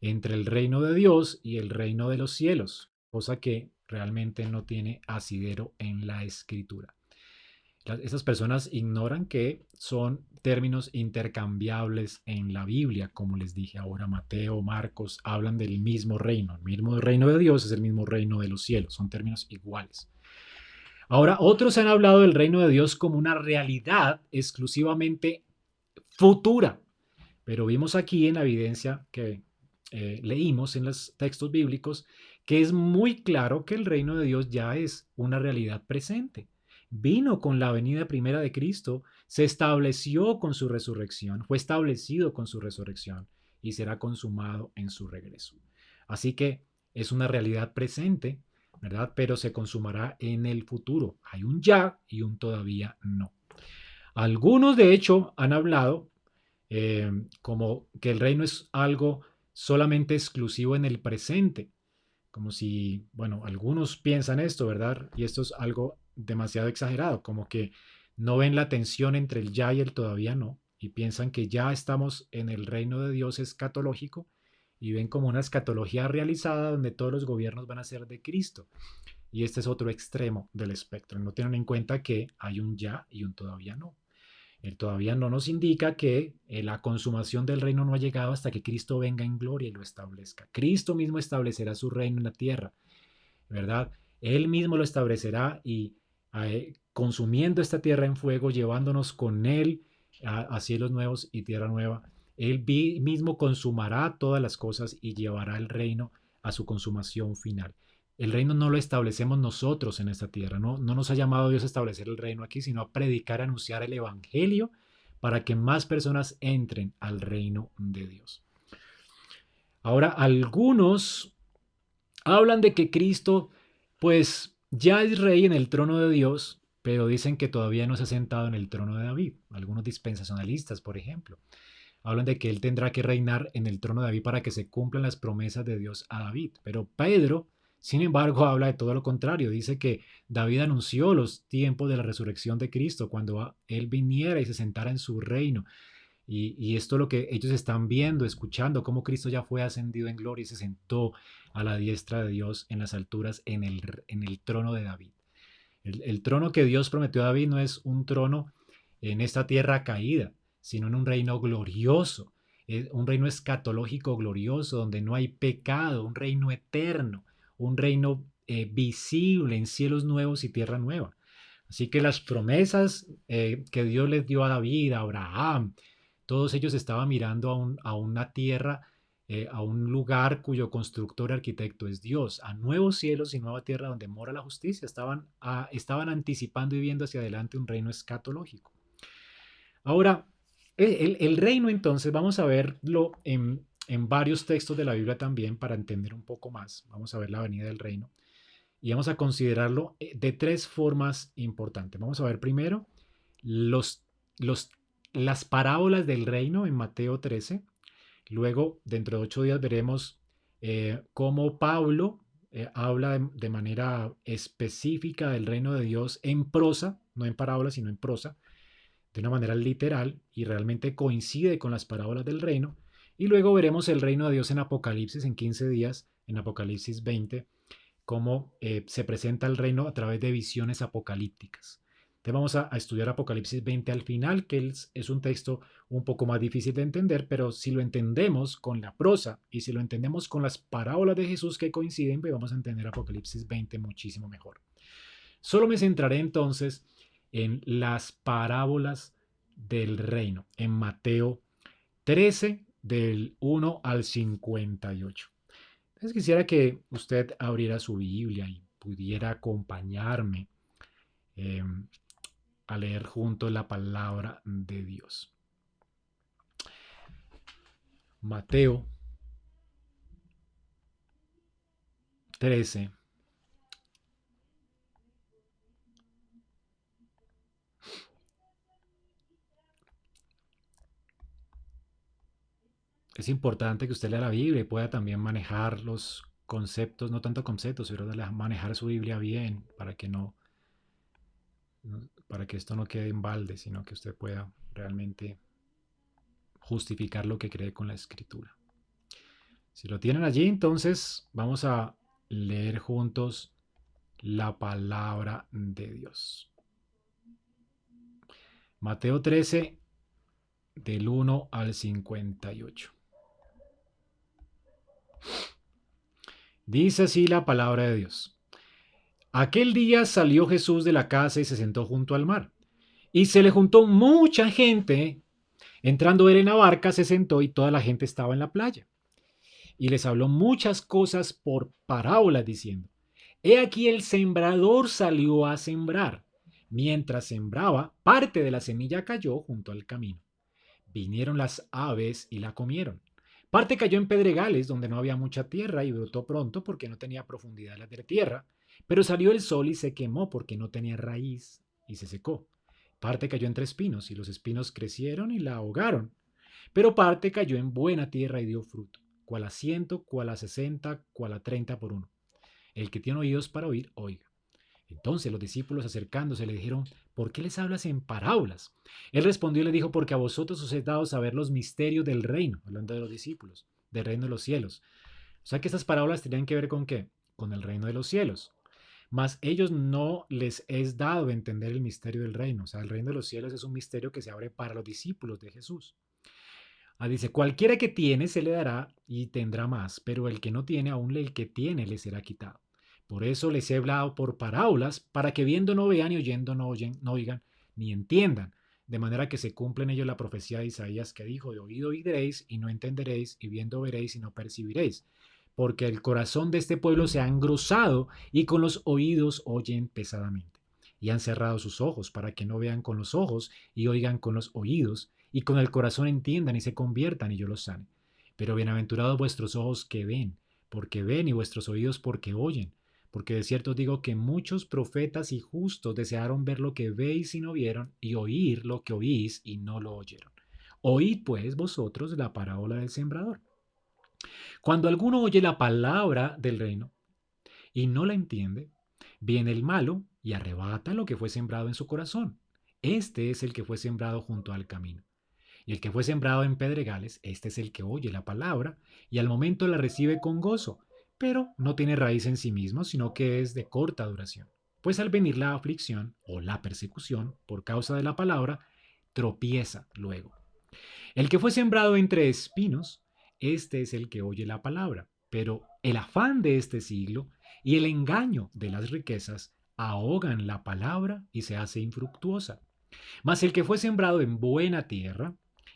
entre el reino de Dios y el reino de los cielos, cosa que realmente no tiene asidero en la escritura. Esas personas ignoran que son términos intercambiables en la Biblia, como les dije ahora, Mateo, Marcos, hablan del mismo reino. El mismo reino de Dios es el mismo reino de los cielos, son términos iguales. Ahora, otros han hablado del reino de Dios como una realidad exclusivamente futura, pero vimos aquí en la evidencia que leímos en los textos bíblicos que es muy claro que el reino de Dios ya es una realidad presente. Vino con la venida primera de Cristo, se estableció con su resurrección, fue establecido con su resurrección y será consumado en su regreso. Así que es una realidad presente, ¿verdad? Pero se consumará en el futuro. Hay un ya y un todavía no. Algunos, de hecho, han hablado como que el reino es algo solamente exclusivo en el presente, como si, bueno, algunos piensan esto, ¿verdad? Y esto es algo demasiado exagerado, como que no ven la tensión entre el ya y el todavía no, y piensan que ya estamos en el reino de Dios escatológico y ven como una escatología realizada donde todos los gobiernos van a ser de Cristo. Y este es otro extremo del espectro. No tienen en cuenta que hay un ya y un todavía no. El todavía no nos indica que la consumación del reino no ha llegado hasta que Cristo venga en gloria y lo establezca. Cristo mismo establecerá su reino en la tierra, ¿verdad? Él mismo lo establecerá y consumiendo esta tierra en fuego, llevándonos con Él a cielos nuevos y tierra nueva. Él mismo consumará todas las cosas y llevará el reino a su consumación final. El reino no lo establecemos nosotros en esta tierra, no nos ha llamado Dios a establecer el reino aquí, sino a predicar, a anunciar el Evangelio para que más personas entren al reino de Dios. Ahora, algunos hablan de que Cristo, pues ya es rey en el trono de Dios, pero dicen que todavía no se ha sentado en el trono de David. Algunos dispensacionalistas, por ejemplo, hablan de que él tendrá que reinar en el trono de David para que se cumplan las promesas de Dios a David. Pero Pedro, sin embargo, habla de todo lo contrario. Dice que David anunció los tiempos de la resurrección de Cristo cuando él viniera y se sentara en su reino. Y esto es lo que ellos están viendo, escuchando, cómo Cristo ya fue ascendido en gloria y se sentó a la diestra de Dios en las alturas en el trono de David. El trono que Dios prometió a David no es un trono en esta tierra caída, sino en un reino glorioso, un reino escatológico glorioso donde no hay pecado, un reino eterno, un reino visible en cielos nuevos y tierra nueva. Así que las promesas que Dios les dio a David, a Abraham, todos ellos estaban mirando a una tierra, a un lugar cuyo constructor y arquitecto es Dios, a nuevos cielos y nueva tierra donde mora la justicia. Estaban anticipando y viendo hacia adelante un reino escatológico. Ahora, el reino entonces, vamos a verlo en varios textos de la Biblia también para entender un poco más. Vamos a ver la venida del reino y vamos a considerarlo de tres formas importantes. Vamos a ver primero los, los, las parábolas del reino en Mateo 13. Luego, dentro de 8 días, veremos cómo Pablo habla de manera específica del reino de Dios en prosa, no en parábolas, sino en prosa, de una manera literal y realmente coincide con las parábolas del reino. Y luego veremos el reino de Dios en Apocalipsis en 15 días, en Apocalipsis 20, cómo se presenta el reino a través de visiones apocalípticas. Entonces vamos a estudiar Apocalipsis 20 al final, que es un texto un poco más difícil de entender, pero si lo entendemos con la prosa y si lo entendemos con las parábolas de Jesús que coinciden, pues vamos a entender Apocalipsis 20 muchísimo mejor. Solo me centraré entonces en las parábolas del reino, en Mateo 13, del 1 al 58. Entonces quisiera que usted abriera su Biblia y pudiera acompañarme eh, a leer juntos la palabra de Dios. Mateo 13. Es importante que usted lea la Biblia y pueda también manejar los conceptos, no tanto conceptos, pero manejar su Biblia bien para que para que esto no quede en balde, sino que usted pueda realmente justificar lo que cree con la escritura. Si lo tienen allí, entonces vamos a leer juntos la palabra de Dios. Mateo 13, del 1 al 58. Dice así la palabra de Dios. Aquel día salió Jesús de la casa y se sentó junto al mar. Y se le juntó mucha gente. Entrando él en la barca, se sentó y toda la gente estaba en la playa. Y les habló muchas cosas por parábolas, diciendo, He aquí el sembrador salió a sembrar. Mientras sembraba, parte de la semilla cayó junto al camino. Vinieron las aves y la comieron. Parte cayó en pedregales donde no había mucha tierra y brotó pronto porque no tenía profundidad la tierra, pero salió el sol y se quemó porque no tenía raíz y se secó. Parte cayó entre espinos y los espinos crecieron y la ahogaron. Pero parte cayó en buena tierra y dio fruto, cual a 100, cual a 60, cual a 30 por uno. El que tiene oídos para oír, oiga. Entonces los discípulos acercándose le dijeron, ¿por qué les hablas en parábolas? Él respondió y le dijo, porque a vosotros os he dado saber los misterios del reino, hablando de los discípulos, del reino de los cielos. O sea que estas parábolas tenían que ver con ¿qué? Con el reino de los cielos. Mas ellos no les es dado entender el misterio del reino. O sea, el reino de los cielos es un misterio que se abre para los discípulos de Jesús. Dice, cualquiera que tiene se le dará y tendrá más, pero el que no tiene, aún el que tiene le será quitado. Por eso les he hablado por parábolas, para que viendo no vean y oyendo no oigan, ni entiendan, de manera que se cumple en ellos la profecía de Isaías que dijo, de oído oiréis y no entenderéis, y viendo veréis y no percibiréis. Porque el corazón de este pueblo se ha engrosado y con los oídos oyen pesadamente. Y han cerrado sus ojos para que no vean con los ojos y oigan con los oídos y con el corazón entiendan y se conviertan y yo los sane. Pero bienaventurados vuestros ojos que ven, porque ven, y vuestros oídos porque oyen. Porque de cierto os digo que muchos profetas y justos desearon ver lo que veis y no vieron, y oír lo que oís y no lo oyeron. Oíd pues vosotros la parábola del sembrador. Cuando alguno oye la palabra del reino y no la entiende, viene el malo y arrebata lo que fue sembrado en su corazón. Este es el que fue sembrado junto al camino. Y el que fue sembrado en pedregales, este es el que oye la palabra y al momento la recibe con gozo, pero no tiene raíz en sí mismo, sino que es de corta duración. Pues al venir la aflicción o la persecución por causa de la palabra, tropieza luego. El que fue sembrado entre espinos, este es el que oye la palabra, pero el afán de este siglo y el engaño de las riquezas ahogan la palabra y se hace infructuosa. Mas el que fue sembrado en buena tierra,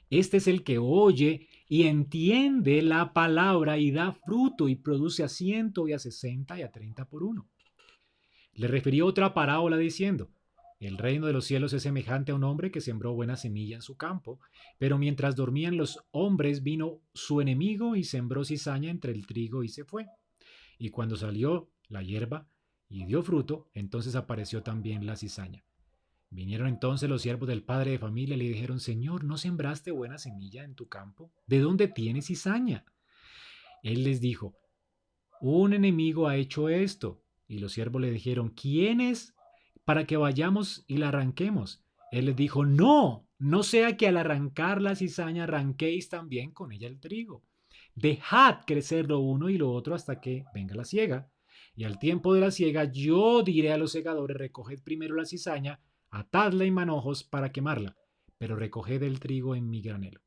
este es el que oye y entiende la palabra y da fruto y produce a 100 y a 60 y a 30 por uno. Le refirió otra parábola diciendo, el reino de los cielos es semejante a un hombre que sembró buena semilla en su campo, pero mientras dormían los hombres vino su enemigo y sembró cizaña entre el trigo y se fue. Y cuando salió la hierba y dio fruto, entonces apareció también la cizaña. Vinieron entonces los siervos del padre de familia y le dijeron, Señor, ¿no sembraste buena semilla en tu campo? ¿De dónde tienes cizaña? Él les dijo, un enemigo ha hecho esto. Y los siervos le dijeron, ¿quién es? Para que vayamos y la arranquemos. Él les dijo, no, no sea que al arrancar la cizaña arranquéis también con ella el trigo. Dejad crecer lo uno y lo otro hasta que venga la siega. Y al tiempo de la siega yo diré a los segadores, recoged primero la cizaña, atadla en manojos para quemarla, pero recoged el trigo en mi granero.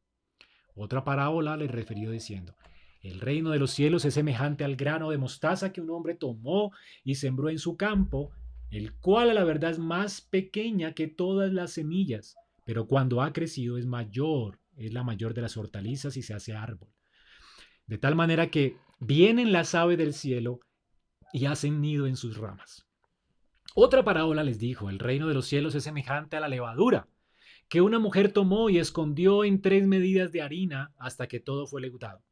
Otra parábola le refirió diciendo, el reino de los cielos es semejante al grano de mostaza que un hombre tomó y sembró en su campo, el cual a la verdad es más pequeña que todas las semillas, pero cuando ha crecido es mayor, es la mayor de las hortalizas y se hace árbol. De tal manera que vienen las aves del cielo y hacen nido en sus ramas. Otra parábola les dijo, el reino de los cielos es semejante a la levadura, que una mujer tomó y escondió en 3 medidas de harina hasta que todo fue leudado.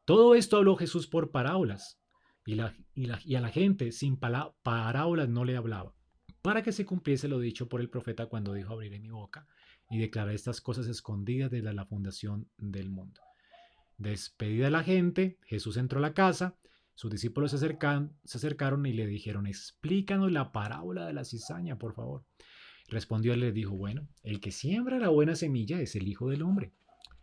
Todo esto habló Jesús por parábolas, y a la gente sin parábolas no le hablaba, para que se cumpliese lo dicho por el profeta cuando dijo, abriré mi boca y declaré estas cosas escondidas desde la fundación del mundo. Despedida la gente, Jesús entró a la casa, sus discípulos se acercaron y le dijeron, explícanos la parábola de la cizaña, por favor. Respondió él y les dijo, bueno, el que siembra la buena semilla es el Hijo del Hombre.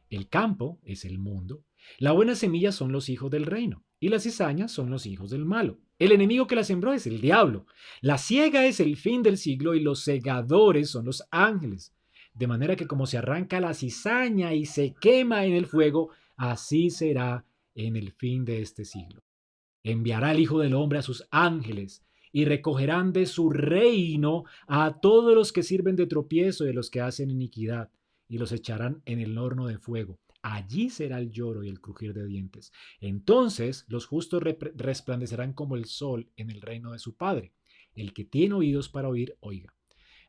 El campo es el mundo. La buena semilla son los hijos del reino y las cizañas son los hijos del malo. El enemigo que la sembró es el diablo. La siega es el fin del siglo y los segadores son los ángeles. De manera que como se arranca la cizaña y se quema en el fuego, así será en el fin de este siglo. Enviará el Hijo del Hombre a sus ángeles y recogerán de su reino a todos los que sirven de tropiezo y de los que hacen iniquidad y los echarán en el horno de fuego. Allí será el lloro y el crujir de dientes. Entonces los justos resplandecerán como el sol en el reino de su Padre. El que tiene oídos para oír, oiga.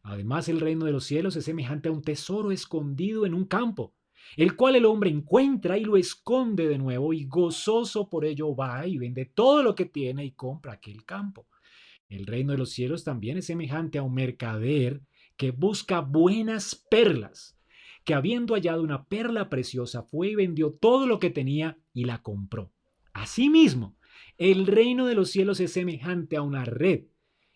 Además, el reino de los cielos es semejante a un tesoro escondido en un campo, el cual el hombre encuentra y lo esconde de nuevo, y gozoso por ello va y vende todo lo que tiene y compra aquel campo. El reino de los cielos también es semejante a un mercader que busca buenas perlas, que habiendo hallado una perla preciosa fue y vendió todo lo que tenía y la compró. Asimismo, el reino de los cielos es semejante a una red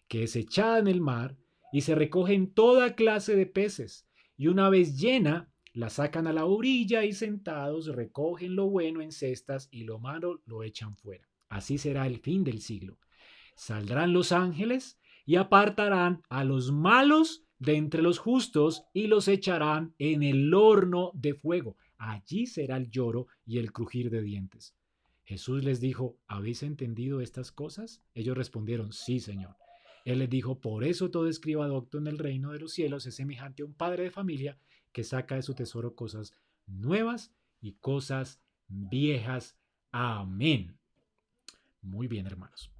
que es echada en el mar y se recogen toda clase de peces, y una vez llena, la sacan a la orilla y sentados recogen lo bueno en cestas y lo malo lo echan fuera. Así será el fin del siglo. Saldrán los ángeles y apartarán a los malos de entre los justos y los echarán en el horno de fuego. Allí será el lloro y el crujir de dientes. Jesús les dijo, ¿habéis entendido estas cosas? Ellos respondieron, sí, Señor. Él les dijo, por eso todo escriba docto en el reino de los cielos es semejante a un padre de familia que saca de su tesoro cosas nuevas y cosas viejas. Amén. Muy bien, hermanos.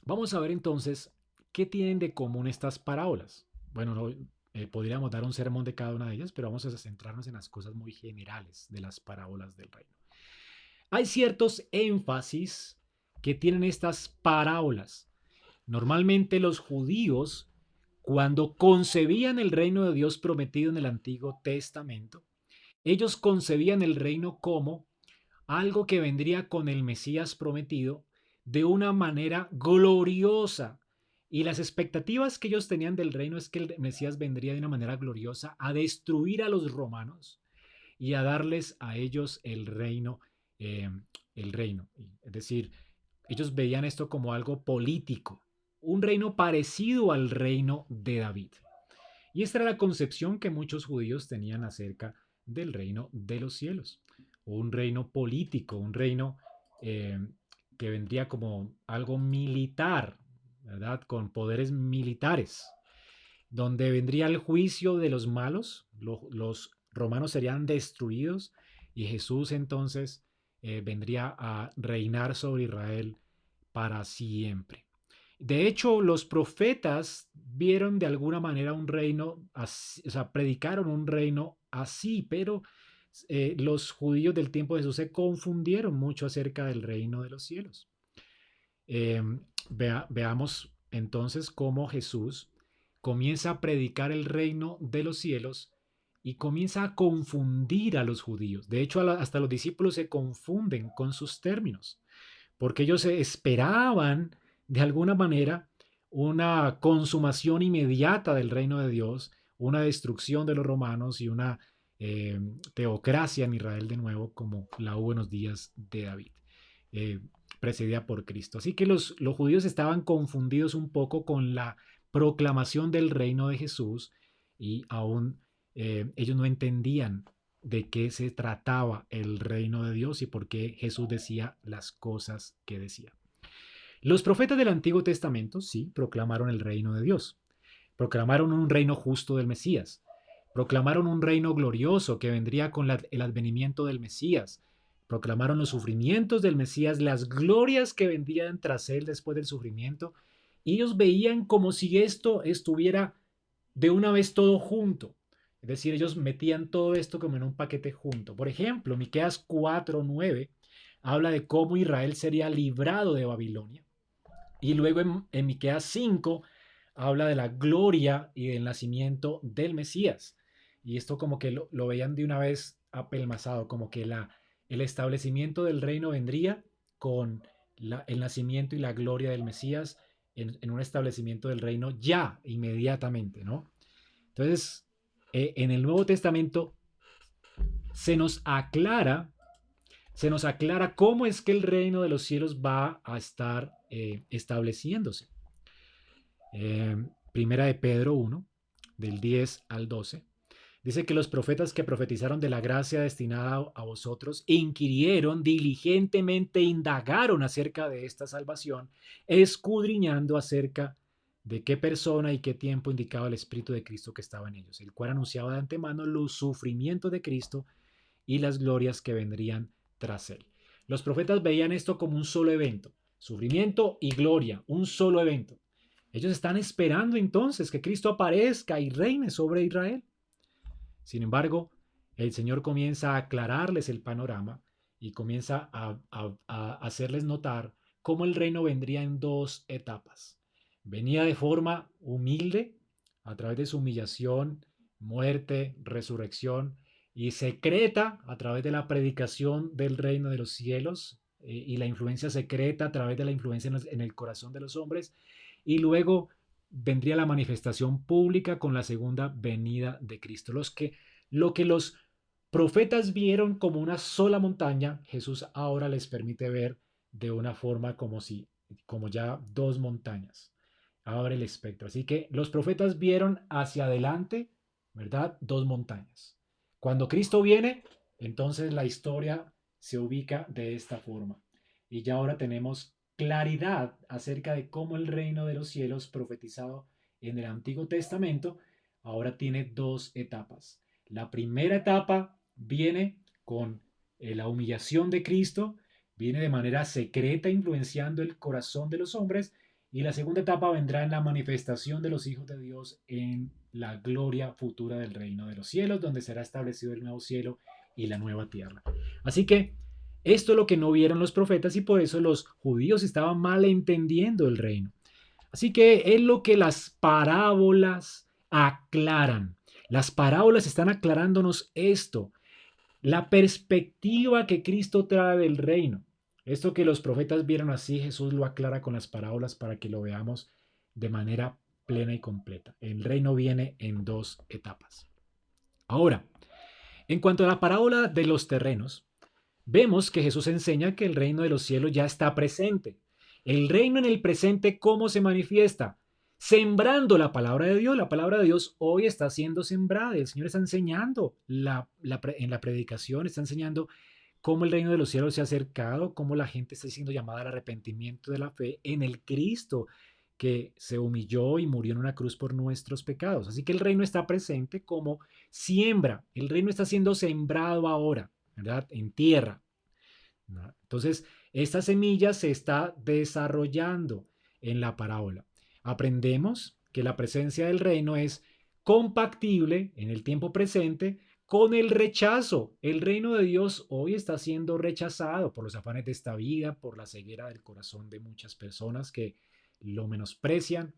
Vamos a ver entonces qué tienen de común estas parábolas. Bueno, podríamos dar un sermón de cada una de ellas, pero vamos a centrarnos en las cosas muy generales de las parábolas del reino. Hay ciertos énfasis que tienen estas parábolas. Normalmente los judíos, cuando concebían el reino de Dios prometido en el Antiguo Testamento, ellos concebían el reino como algo que vendría con el Mesías prometido de una manera gloriosa. Y las expectativas que ellos tenían del reino es que el Mesías vendría de una manera gloriosa a destruir a los romanos y a darles a ellos el reino. eh, el reino. Es decir, ellos veían esto como algo político, un reino parecido al reino de David. Y esta era la concepción que muchos judíos tenían acerca del reino de los cielos. Un reino político, un reino eh, que vendría como algo militar, ¿verdad? Con poderes militares, donde vendría el juicio de los malos, los romanos serían destruidos y Jesús entonces vendría a reinar sobre Israel para siempre. De hecho, los profetas vieron de alguna manera un reino, así, o sea, predicaron un reino así, pero los judíos del tiempo de Jesús se confundieron mucho acerca del reino de los cielos. Eh, veamos entonces cómo Jesús comienza a predicar el reino de los cielos y comienza a confundir a los judíos. De hecho, hasta los discípulos se confunden con sus términos, porque ellos esperaban de alguna manera una consumación inmediata del reino de Dios, una destrucción de los romanos y una teocracia en Israel de nuevo como la hubo en los días de David. eh, precedida por Cristo. Así que los judíos estaban confundidos un poco con la proclamación del reino de Jesús y aún ellos no entendían de qué se trataba el reino de Dios y por qué Jesús decía las cosas que decía. Los profetas del Antiguo Testamento sí proclamaron el reino de Dios, proclamaron un reino justo del Mesías, proclamaron un reino glorioso que vendría con el advenimiento del Mesías, proclamaron los sufrimientos del Mesías, las glorias que vendrían tras él después del sufrimiento, y ellos veían como si esto estuviera de una vez todo junto. Es decir, ellos metían todo esto como en un paquete junto. Por ejemplo, Miqueas 4:9 habla de cómo Israel sería librado de Babilonia. Y luego en Miqueas 5 habla de la gloria y del nacimiento del Mesías. Y esto como que lo veían de una vez apelmazado, como que el establecimiento del reino vendría con el nacimiento y la gloria del Mesías en un establecimiento del reino ya, inmediatamente, ¿no? Entonces, en el Nuevo Testamento se nos aclara se nos aclara cómo es que el reino de los cielos va a estar estableciéndose. Primera de Pedro 1, del 10 al 12, dice que los profetas que profetizaron de la gracia destinada a vosotros inquirieron diligentemente, indagaron acerca de esta salvación, escudriñando acerca de qué persona y qué tiempo indicaba el Espíritu de Cristo que estaba en ellos, el cual anunciaba de antemano los sufrimientos de Cristo y las glorias que vendrían tras él. Los profetas veían esto como un solo evento, sufrimiento y gloria, un solo evento. Ellos están esperando entonces que Cristo aparezca y reine sobre Israel. Sin embargo, el Señor comienza a aclararles el panorama y comienza a hacerles notar cómo el reino vendría en dos etapas. Venía de forma humilde, a través de su humillación, muerte, resurrección, y secreta a través de la predicación del reino de los cielos y la influencia secreta a través de la influencia en el corazón de los hombres. Y luego vendría la manifestación pública con la segunda venida de Cristo. Lo que los profetas vieron como una sola montaña, Jesús ahora les permite ver de una forma como ya dos montañas. Abre el espectro. Así que los profetas vieron hacia adelante, ¿verdad? Dos montañas. Cuando Cristo viene, entonces la historia se ubica de esta forma. Y ya ahora tenemos claridad acerca de cómo el reino de los cielos profetizado en el Antiguo Testamento ahora tiene dos etapas. La primera etapa viene con la humillación de Cristo, viene de manera secreta influenciando el corazón de los hombres, y la segunda etapa vendrá en la manifestación de los hijos de Dios en la gloria futura del reino de los cielos, donde será establecido el nuevo cielo y la nueva tierra. Así que esto es lo que no vieron los profetas y por eso los judíos estaban mal entendiendo el reino. Así que es lo que las parábolas aclaran. Las parábolas están aclarándonos esto, la perspectiva que Cristo trae del reino. Esto que los profetas vieron así, Jesús lo aclara con las parábolas para que lo veamos de manera plena y completa. El reino viene en dos etapas. Ahora, en cuanto a la parábola de los terrenos, vemos que Jesús enseña que el reino de los cielos ya está presente. El reino en el presente, ¿cómo se manifiesta? Sembrando la palabra de Dios. La palabra de Dios hoy está siendo sembrada. El Señor está enseñando en la predicación, está enseñando cómo el reino de los cielos se ha acercado, cómo la gente está siendo llamada al arrepentimiento de la fe en el Cristo que se humilló y murió en una cruz por nuestros pecados. Así que el reino está presente como siembra. El reino está siendo sembrado ahora, ¿verdad? En tierra. ¿No? Entonces, esta semilla se está desarrollando en la parábola. Aprendemos que la presencia del reino es compatible en el tiempo presente con el rechazo. El reino de Dios hoy está siendo rechazado por los afanes de esta vida, por la ceguera del corazón de muchas personas que lo menosprecian.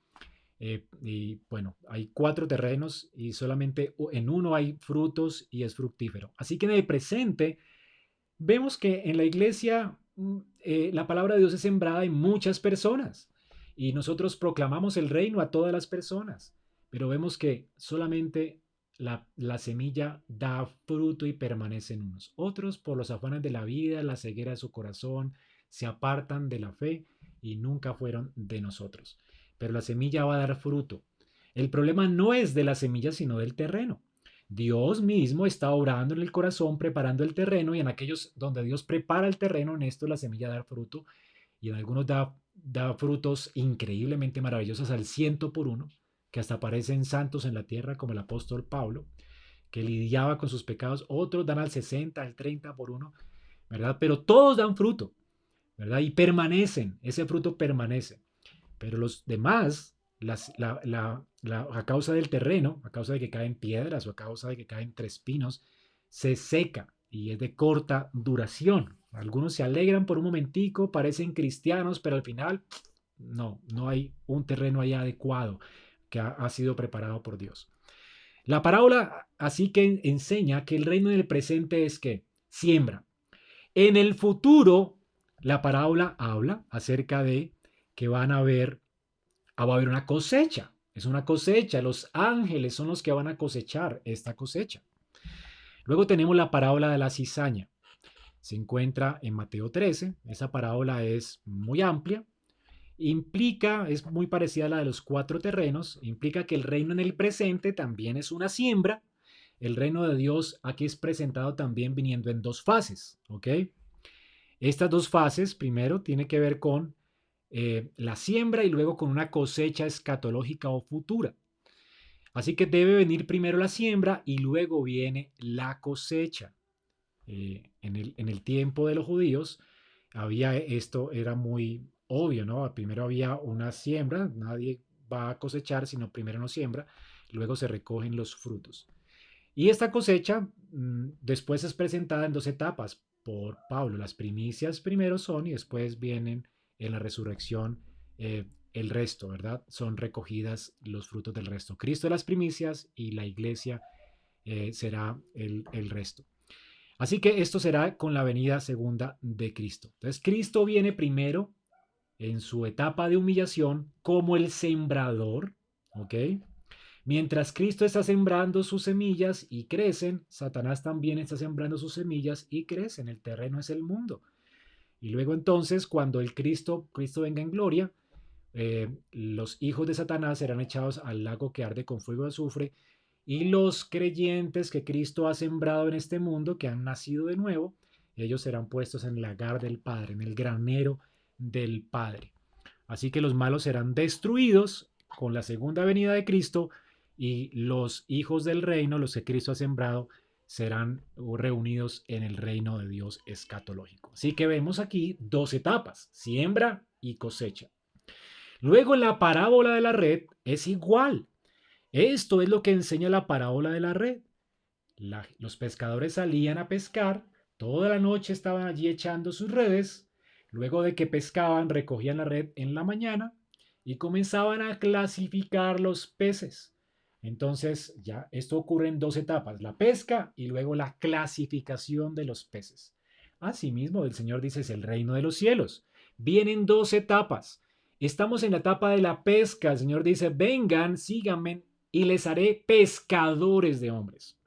Y bueno, hay cuatro terrenos y solamente en uno hay frutos y es fructífero. Así que en el presente vemos que en la iglesia la palabra de Dios es sembrada en muchas personas y nosotros proclamamos el reino a todas las personas, pero vemos que solamente la semilla da fruto y permanece en unos. Otros, por los afanes de la vida, la ceguera de su corazón, se apartan de la fe y nunca fueron de nosotros. Pero la semilla va a dar fruto. El problema no es de la semilla, sino del terreno. Dios mismo está obrando en el corazón, preparando el terreno, y en aquellos donde Dios prepara el terreno, en esto la semilla da fruto, y en algunos da frutos increíblemente maravillosos al 100 por 1, que hasta parecen santos en la tierra, como el apóstol Pablo, que lidiaba con sus pecados. Otros dan al 60, al 30 por 1, ¿verdad? Pero todos dan fruto, ¿verdad? Y permanecen, ese fruto permanece. Pero los demás, a causa del terreno, a causa de que caen piedras o a causa de que caen trespinos, se seca y es de corta duración. Algunos se alegran por un momentico, parecen cristianos, pero al final no hay un terreno ahí adecuado que ha sido preparado por Dios. La parábola así que enseña que el reino del presente es que siembra. En el futuro, la parábola habla acerca de que va a haber una cosecha. Es una cosecha. Los ángeles son los que van a cosechar esta cosecha. Luego tenemos la parábola de la cizaña. Se encuentra en Mateo 13. Esa parábola es muy amplia. Es muy parecida a la de los 4 terrenos. Implica que el reino en el presente también es una siembra. El reino de Dios aquí es presentado también viniendo en 2 fases. ¿Ok? Estas 2 fases, primero, tiene que ver con la siembra y luego con una cosecha escatológica o futura. Así que debe venir primero la siembra y luego viene la cosecha. En el tiempo de los judíos esto era muy obvio, ¿no? Primero había una siembra, nadie va a cosechar, sino primero no siembra, luego se recogen los frutos. Y esta cosecha después es presentada en 2 etapas por Pablo. Las primicias primero son y después vienen en la resurrección el resto, ¿verdad? Son recogidas los frutos del resto. Cristo las primicias y la iglesia será el resto. Así que esto será con la venida segunda de Cristo. Entonces Cristo viene primero en su etapa de humillación como el sembrador, ¿ok? Mientras Cristo está sembrando sus semillas y crecen, Satanás también está sembrando sus semillas y crecen. El terreno es el mundo. Y luego entonces, cuando Cristo venga en gloria, los hijos de Satanás serán echados al lago que arde con fuego y azufre, y los creyentes que Cristo ha sembrado en este mundo, que han nacido de nuevo, ellos serán puestos en el lagar del Padre, en el granero del Padre. Así que los malos serán destruidos con la segunda venida de Cristo, y los hijos del reino, los que Cristo ha sembrado, serán reunidos en el reino de Dios escatológico. Así que vemos aquí 2 etapas, siembra y cosecha. Luego en la parábola de la red es igual. Esto es lo que enseña la parábola de la red. Los pescadores salían a pescar, toda la noche estaban allí echando sus redes, luego de que pescaban recogían la red en la mañana y comenzaban a clasificar los peces. Entonces ya esto ocurre en 2 etapas, la pesca y luego la clasificación de los peces. Asimismo, el Señor dice, es el reino de los cielos. Vienen 2 etapas. Estamos en la etapa de la pesca. El Señor dice, vengan, síganme y les haré pescadores de hombres.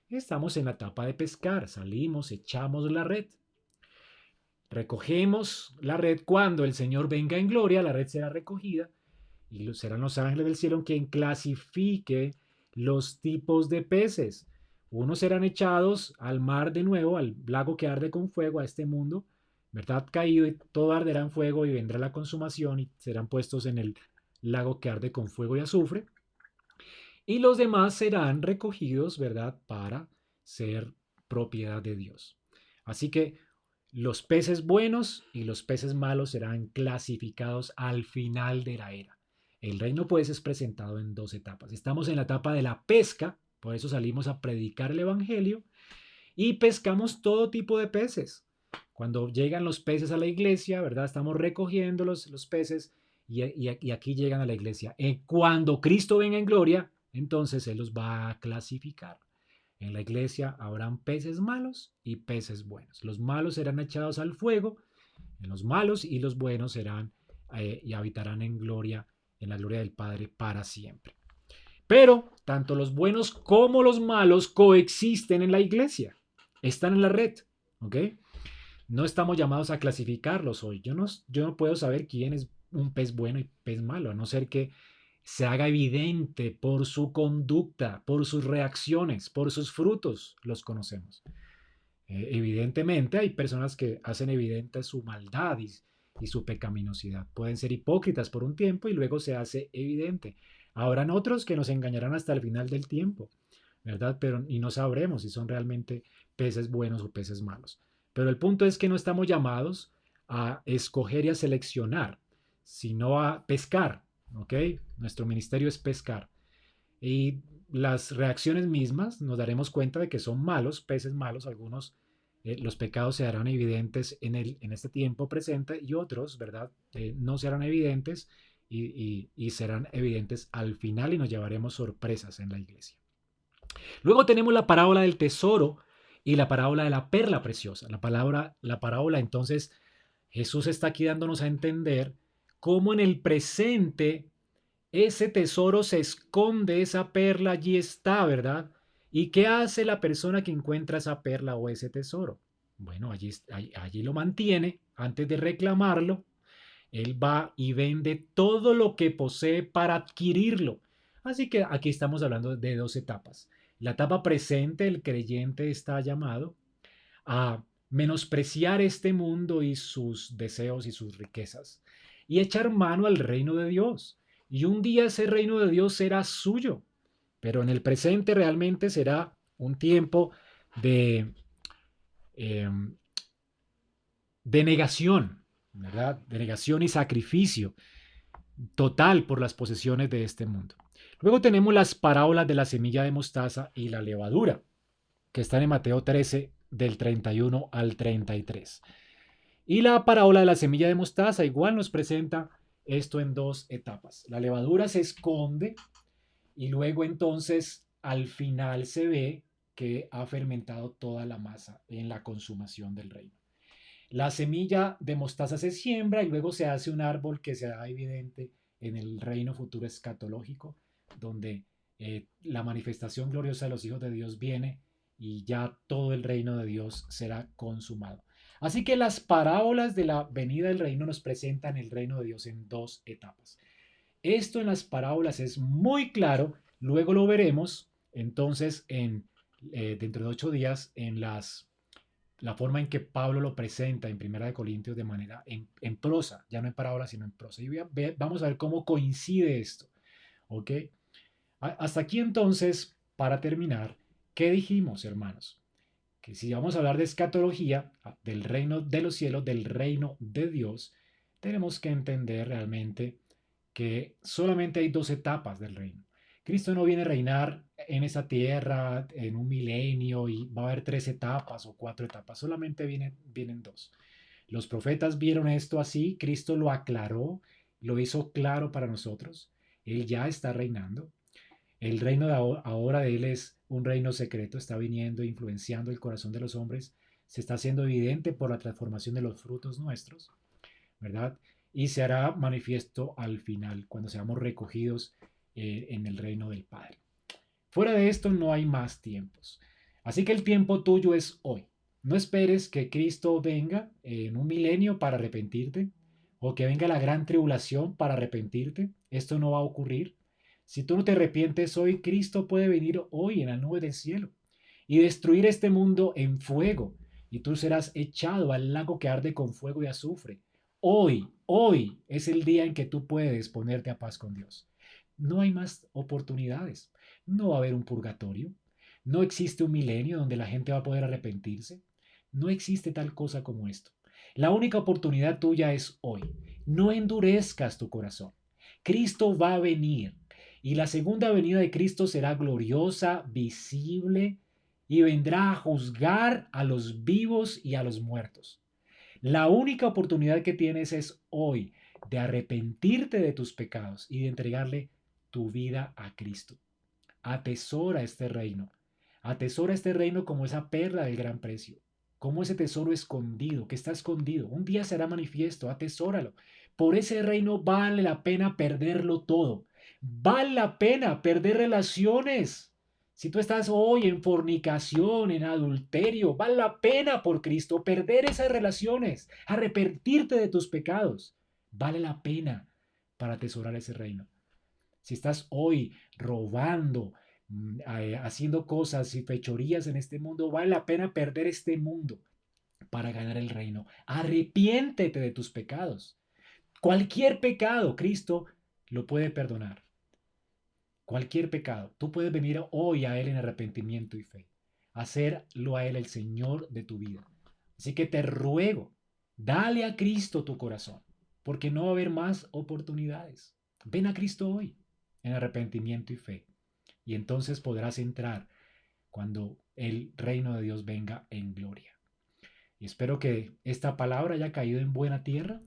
Estamos en la etapa de pescar. Salimos, echamos la red. Recogemos la red cuando el Señor venga en gloria, la red será recogida y serán los ángeles del cielo quien clasifique los tipos de peces. Unos serán echados al mar de nuevo, al lago que arde con fuego, a este mundo, ¿verdad? Caído, y todo arderá en fuego y vendrá la consumación y serán puestos en el lago que arde con fuego y azufre. Y los demás serán recogidos, ¿verdad? Para ser propiedad de Dios. Así que los peces buenos y los peces malos serán clasificados al final de la era. El reino pues es presentado en 2 etapas. Estamos en la etapa de la pesca, por eso salimos a predicar el evangelio y pescamos todo tipo de peces. Cuando llegan los peces a la iglesia, ¿verdad? Estamos recogiendo los peces y aquí llegan a la iglesia. Cuando Cristo venga en gloria, entonces Él los va a clasificar. En la iglesia habrán peces malos y peces buenos. Los malos serán echados al fuego, en los malos, y los buenos serán y habitarán en la gloria del Padre para siempre. Pero tanto los buenos como los malos coexisten en la iglesia. Están en la red. ¿Ok? No estamos llamados a clasificarlos hoy. Yo no puedo saber quién es un pez bueno y pez malo, a no ser que se haga evidente por su conducta, por sus reacciones, por sus frutos, los conocemos. Evidentemente hay personas que hacen evidente su maldad y su pecaminosidad. Pueden ser hipócritas por un tiempo y luego se hace evidente. Habrán otros que nos engañarán hasta el final del tiempo, ¿verdad? Pero y no sabremos si son realmente peces buenos o peces malos. Pero el punto es que no estamos llamados a escoger y a seleccionar, sino a pescar, ¿ok? Nuestro ministerio es pescar. Y las reacciones mismas nos daremos cuenta de que son malos, peces malos, algunos los pecados se harán evidentes en este tiempo presente y otros, ¿verdad? No se harán evidentes y serán evidentes al final y nos llevaremos sorpresas en la iglesia. Luego tenemos la parábola del tesoro y la parábola de la perla preciosa. La parábola entonces Jesús está aquí dándonos a entender cómo en el presente ese tesoro se esconde, esa perla allí está, ¿verdad? ¿Y qué hace la persona que encuentra esa perla o ese tesoro? Bueno, allí lo mantiene antes de reclamarlo. Él va y vende todo lo que posee para adquirirlo. Así que aquí estamos hablando de dos etapas. La etapa presente, el creyente está llamado a menospreciar este mundo y sus deseos y sus riquezas y echar mano al reino de Dios. Y un día ese reino de Dios será suyo, pero en el presente realmente será un tiempo de, eh, de negación, ¿verdad? De negación y sacrificio total por las posesiones de este mundo. Luego tenemos las parábolas de la semilla de mostaza y la levadura, que están en Mateo 13, del 31 al 33. Y la parábola de la semilla de mostaza igual nos presenta esto en dos etapas. La levadura se esconde y luego entonces al final se ve que ha fermentado toda la masa en la consumación del reino. La semilla de mostaza se siembra y luego se hace un árbol que será evidente en el reino futuro escatológico, donde la manifestación gloriosa de los hijos de Dios viene y ya todo el reino de Dios será consumado. Así que las parábolas de la venida del reino nos presentan el reino de Dios en dos etapas. Esto en las parábolas es muy claro, luego lo veremos entonces dentro de 8 días en la forma en que Pablo lo presenta en Primera de Corintios de manera en prosa, ya no en parábola, sino en prosa. Y vamos a ver cómo coincide esto. ¿Ok? Hasta aquí entonces, para terminar, ¿qué dijimos, hermanos? Que si vamos a hablar de escatología, del reino de los cielos, del reino de Dios, tenemos que entender realmente que solamente hay dos etapas del reino. Cristo no viene a reinar en esa tierra en un milenio y va a haber 3 etapas o 4 etapas, solamente vienen dos. Los profetas vieron esto así, Cristo lo aclaró, lo hizo claro para nosotros. Él ya está reinando. El reino de ahora de Él es un reino secreto, está viniendo, influenciando el corazón de los hombres, se está haciendo evidente por la transformación de los frutos nuestros, ¿verdad? Y se hará manifiesto al final, cuando seamos recogidos en el reino del Padre. Fuera de esto no hay más tiempos. Así que el tiempo tuyo es hoy. No esperes que Cristo venga en un milenio para arrepentirte o que venga la gran tribulación para arrepentirte. Esto no va a ocurrir. Si tú no te arrepientes hoy, Cristo puede venir hoy en la nube del cielo y destruir este mundo en fuego y tú serás echado al lago que arde con fuego y azufre. Hoy es el día en que tú puedes ponerte a paz con Dios. No hay más oportunidades. No va a haber un purgatorio. No existe un milenio donde la gente va a poder arrepentirse. No existe tal cosa como esto. La única oportunidad tuya es hoy. No endurezcas tu corazón. Cristo va a venir y la segunda venida de Cristo será gloriosa, visible y vendrá a juzgar a los vivos y a los muertos. La única oportunidad que tienes es hoy de arrepentirte de tus pecados y de entregarle tu vida a Cristo. Atesora este reino. Atesora este reino como esa perla del gran precio. Como ese tesoro escondido, que está escondido. Un día será manifiesto. Atesóralo. Por ese reino vale la pena perderlo todo. Vale la pena perder relaciones. Si tú estás hoy en fornicación, en adulterio, vale la pena por Cristo perder esas relaciones, arrepentirte de tus pecados. Vale la pena para atesorar ese reino. Si estás hoy robando, haciendo cosas y fechorías en este mundo, vale la pena perder este mundo para ganar el reino. Arrepiéntete de tus pecados. Cualquier pecado, Cristo lo puede perdonar. Cualquier pecado. Tú puedes venir hoy a Él en arrepentimiento y fe. Hacerlo a Él el Señor de tu vida. Así que te ruego, dale a Cristo tu corazón, porque no va a haber más oportunidades. Ven a Cristo hoy en arrepentimiento y fe. Y entonces podrás entrar cuando el reino de Dios venga en gloria. Y espero que esta palabra haya caído en buena tierra,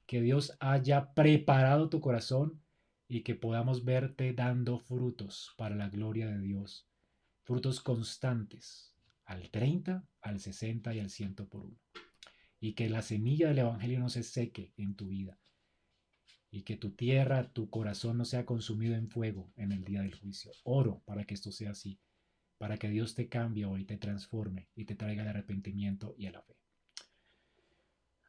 que Dios haya preparado tu corazón y que podamos verte dando frutos para la gloria de Dios. Frutos constantes, al 30, al 60 y al 100 por uno. Y que la semilla del Evangelio no se seque en tu vida. Y que tu tierra, tu corazón no sea consumido en fuego en el día del juicio. Oro para que esto sea así, para que Dios te cambie hoy, te transforme y te traiga el arrepentimiento y a la fe.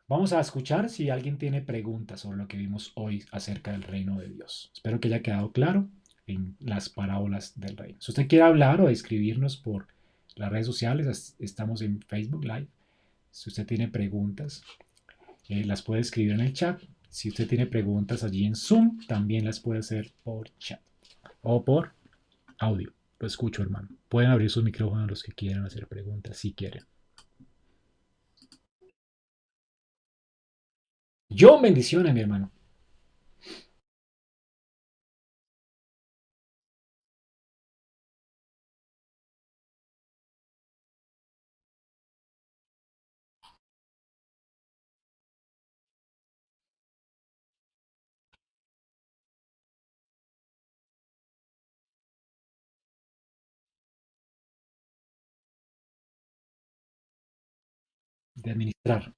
Vamos a escuchar si alguien tiene preguntas sobre lo que vimos hoy acerca del reino de Dios. Espero que haya quedado claro en las parábolas del reino. Si usted quiere hablar o escribirnos por las redes sociales, estamos en Facebook Live. Si usted tiene preguntas, las puede escribir en el chat. Si usted tiene preguntas allí en Zoom, también las puede hacer por chat o por audio. Lo escucho, hermano. Pueden abrir sus micrófonos los que quieran hacer preguntas, si quieren. Yo bendiciones, mi hermano. De administrar.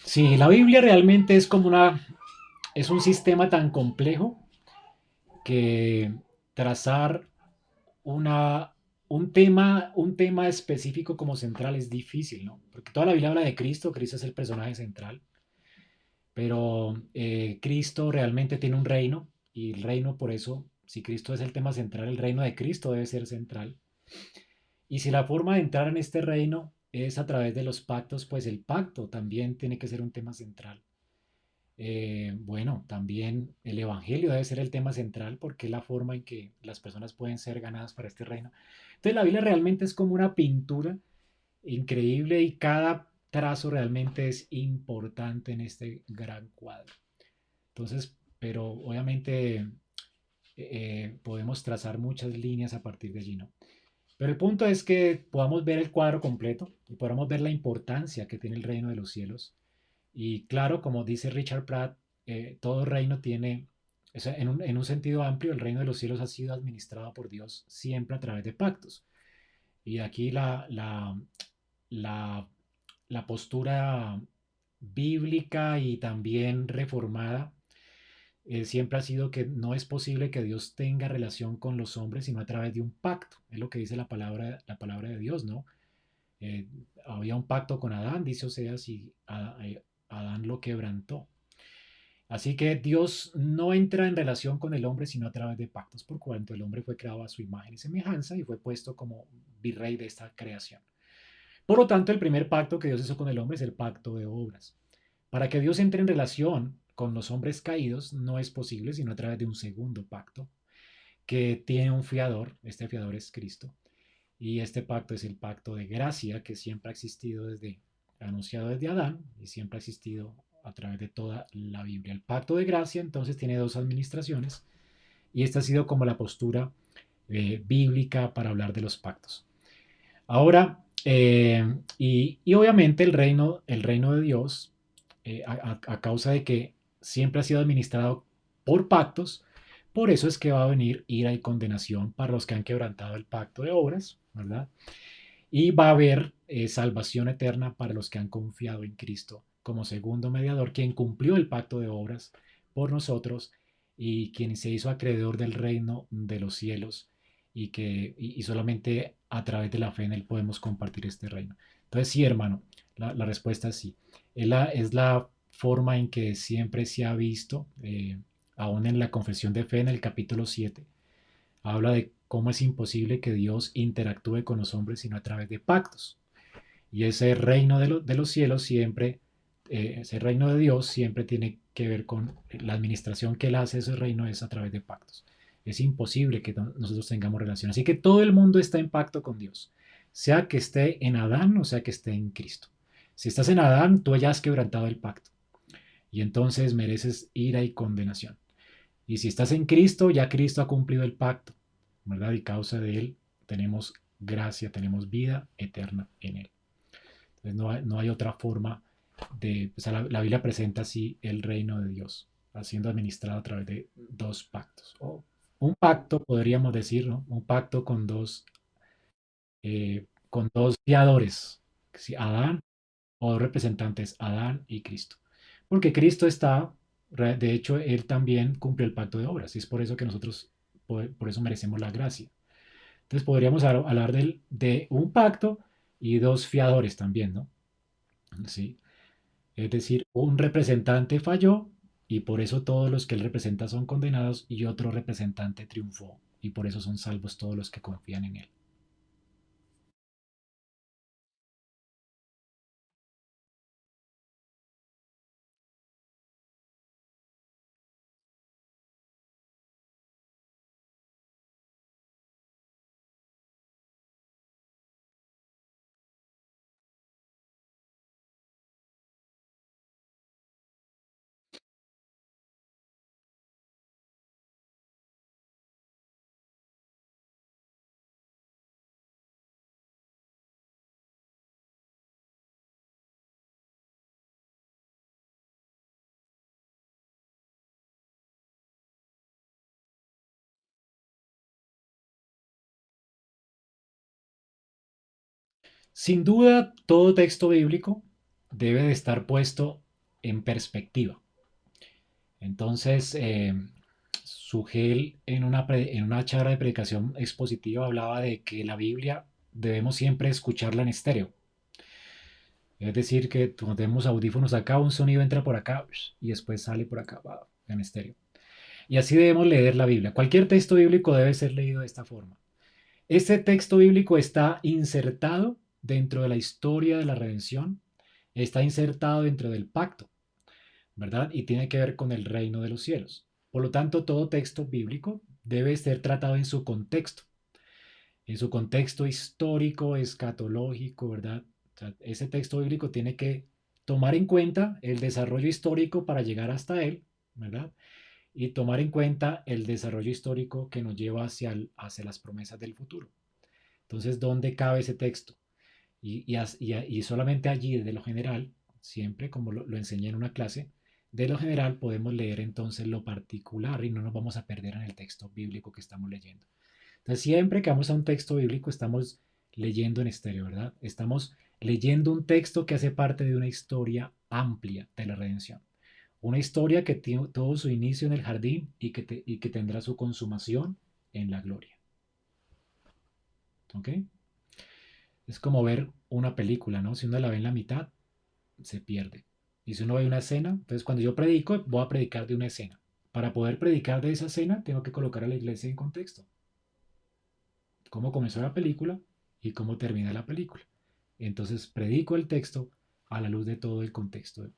Sí, la Biblia realmente es como es un sistema tan complejo que trazar una, un tema específico como central es difícil, ¿no? Porque toda la Biblia habla de Cristo, Cristo es el personaje central, pero Cristo realmente tiene un reino y el reino por eso, si Cristo es el tema central, el reino de Cristo debe ser central. Y si la forma de entrar en este reino es a través de los pactos, pues el pacto también tiene que ser un tema central. Bueno, también el Evangelio debe ser el tema central porque es la forma en que las personas pueden ser ganadas para este reino. Entonces la Biblia realmente es como una pintura increíble y cada trazo realmente es importante en este gran cuadro. Entonces, pero obviamente podemos trazar muchas líneas a partir de allí, ¿no? Pero el punto es que podamos ver el cuadro completo y podamos ver la importancia que tiene el reino de los cielos. Y claro, como dice Richard Pratt, todo reino tiene, o sea, en un sentido amplio, el reino de los cielos ha sido administrado por Dios siempre a través de pactos. Y aquí la, la postura bíblica y también reformada siempre ha sido que no es posible que Dios tenga relación con los hombres sino a través de un pacto. Es lo que dice la palabra de Dios, ¿no? Eh, Había un pacto con Adán, dice Oseas, y Adán lo quebrantó. Así que Dios no entra en relación con el hombre sino a través de pactos, por cuanto el hombre fue creado a su imagen y semejanza y fue puesto como virrey de esta creación. Por lo tanto, el primer pacto que Dios hizo con el hombre es el pacto de obras. Para que Dios entre en relación con los hombres caídos no es posible sino a través de un segundo pacto que tiene un fiador, este fiador es Cristo, y este pacto es el pacto de gracia que siempre ha existido anunciado desde Adán y siempre ha existido a través de toda la Biblia. El pacto de gracia entonces tiene dos administraciones y esta ha sido como la postura bíblica para hablar de los pactos. Ahora, y obviamente el reino de Dios, a causa de que siempre ha sido administrado por pactos, Por eso es que va a venir ira y condenación para los que han quebrantado el pacto de obras, ¿verdad? Y va a haber salvación eterna para los que han confiado en Cristo como segundo mediador, quien cumplió el pacto de obras por nosotros y quien se hizo acreedor del reino de los cielos y solamente a través de la fe en él podemos compartir este reino. Entonces sí, hermano, la respuesta es sí. Es la forma en que siempre se ha visto, aún en la confesión de fe en el capítulo 7 habla de cómo es imposible que Dios interactúe con los hombres sino a través de pactos. Y ese reino de los cielos siempre, ese reino de Dios siempre tiene que ver con la administración que él hace, ese reino es a través de pactos. Es imposible que nosotros tengamos relación. Así que todo el mundo está en pacto con Dios, sea que esté en Adán o sea que esté en Cristo. Si estás en Adán, tú ya has quebrantado el pacto y entonces mereces ira y condenación. Y si estás en Cristo, ya Cristo ha cumplido el pacto, ¿verdad? Y causa de él tenemos gracia, tenemos vida eterna en él. Entonces no hay otra forma de, o sea, la Biblia presenta así el reino de Dios, siendo administrado a través de dos pactos. O un pacto, podríamos decir, ¿no? Un pacto con dos fiadores, ¿sí? Adán o dos representantes, Adán y Cristo. Porque Cristo está, de hecho, Él también cumplió el pacto de obras, y es por eso que nosotros, por eso merecemos la gracia. Entonces podríamos hablar de un pacto y dos fiadores también, ¿no? Sí. Es decir, un representante falló y por eso todos los que él representa son condenados y otro representante triunfó y por eso son salvos todos los que confían en él. Sin duda, todo texto bíblico debe de estar puesto en perspectiva. Entonces, Sugel en una charla de predicación expositiva hablaba de que la Biblia debemos siempre escucharla en estéreo. Es decir, que cuando tenemos audífonos acá, un sonido entra por acá y después sale por acá en estéreo. Y así debemos leer la Biblia. Cualquier texto bíblico debe ser leído de esta forma. Este texto bíblico está insertado dentro de la historia de la redención, está insertado dentro del pacto, ¿verdad? Y tiene que ver con el reino de los cielos. Por lo tanto, todo texto bíblico debe ser tratado en su contexto histórico, escatológico, ¿verdad? O sea, ese texto bíblico tiene que tomar en cuenta el desarrollo histórico para llegar hasta él, ¿verdad? Y tomar en cuenta el desarrollo histórico que nos lleva hacia las promesas del futuro. Entonces, ¿dónde cabe ese texto? Y solamente allí, de lo general, siempre como lo enseñé en una clase, de lo general podemos leer entonces lo particular y no nos vamos a perder en el texto bíblico que estamos leyendo. Entonces, siempre que vamos a un texto bíblico, estamos leyendo en estéreo, ¿verdad? Estamos leyendo un texto que hace parte de una historia amplia de la redención. Una historia que tuvo su inicio en el jardín y que tendrá su consumación en la gloria. ¿Ok? Es como ver una película, ¿no? Si uno la ve en la mitad, se pierde. Y si uno ve una escena, entonces cuando yo predico, voy a predicar de una escena. Para poder predicar de esa escena, tengo que colocar a la iglesia en contexto. Cómo comenzó la película y cómo termina la película. Entonces predico el texto a la luz de todo el contexto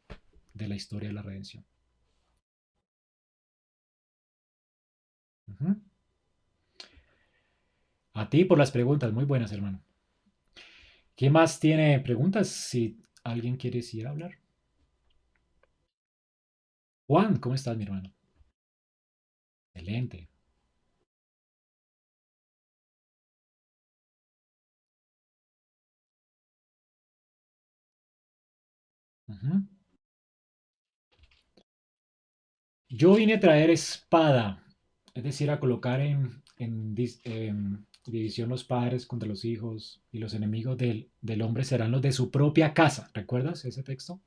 de la historia de la redención. Ujú. A ti por las preguntas, muy buenas, hermano. ¿Quién más tiene preguntas? Si alguien quiere ir a hablar. Juan, ¿cómo estás, mi hermano? Excelente. Ujú. Yo vine a traer espada. Es decir, a colocar en división los padres contra los hijos y los enemigos del hombre serán los de su propia casa. ¿Recuerdas ese texto?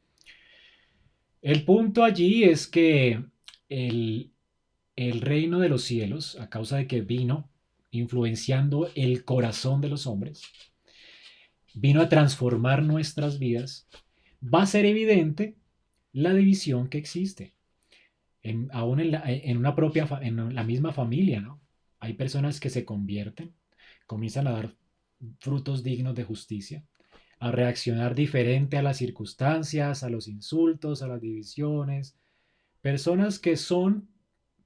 El punto allí es que el, el reino de los cielos, a causa de que vino influenciando el corazón de los hombres, vino a transformar nuestras vidas, va a ser evidente la división que existe, aún en una en la misma familia, ¿no? Hay personas que se convierten, comienzan a dar frutos dignos de justicia, a reaccionar diferente a las circunstancias, a los insultos, a las divisiones, personas que son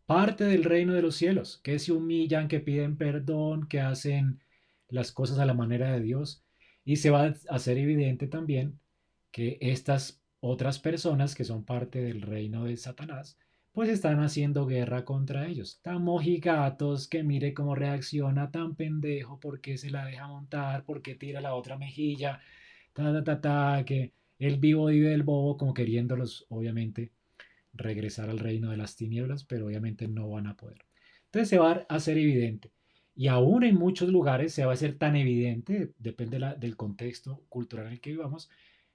parte del reino de los cielos, que se humillan, que piden perdón, que hacen las cosas a la manera de Dios. Y se va a hacer evidente también que estas otras personas que son parte del reino de Satanás, pues están haciendo guerra contra ellos. Tan mojigatos, que mire cómo reacciona, tan pendejo, porque se la deja montar, porque tira la otra mejilla, que el vivo vive del bobo, como queriéndolos, obviamente, regresar al reino de las tinieblas, pero obviamente no van a poder. Entonces se va a hacer evidente. Y aún en muchos lugares se va a hacer tan evidente, depende del contexto cultural en el que vivamos,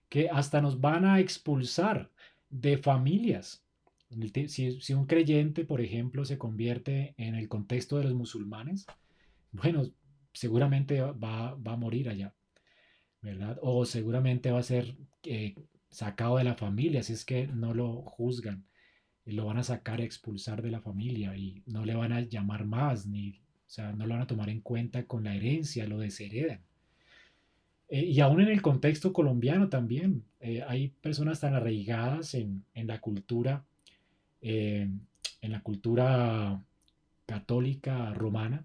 que hasta nos van a expulsar de familias. Si un creyente, por ejemplo, se convierte en el contexto de los musulmanes, bueno, seguramente va a morir allá, ¿verdad? O seguramente va a ser sacado de la familia, si es que no lo juzgan, y lo van a sacar, expulsar de la familia y no le van a llamar más, ni, o sea, no lo van a tomar en cuenta con la herencia, lo desheredan. Y aún en el contexto colombiano también, hay personas tan arraigadas eh, en la cultura católica romana,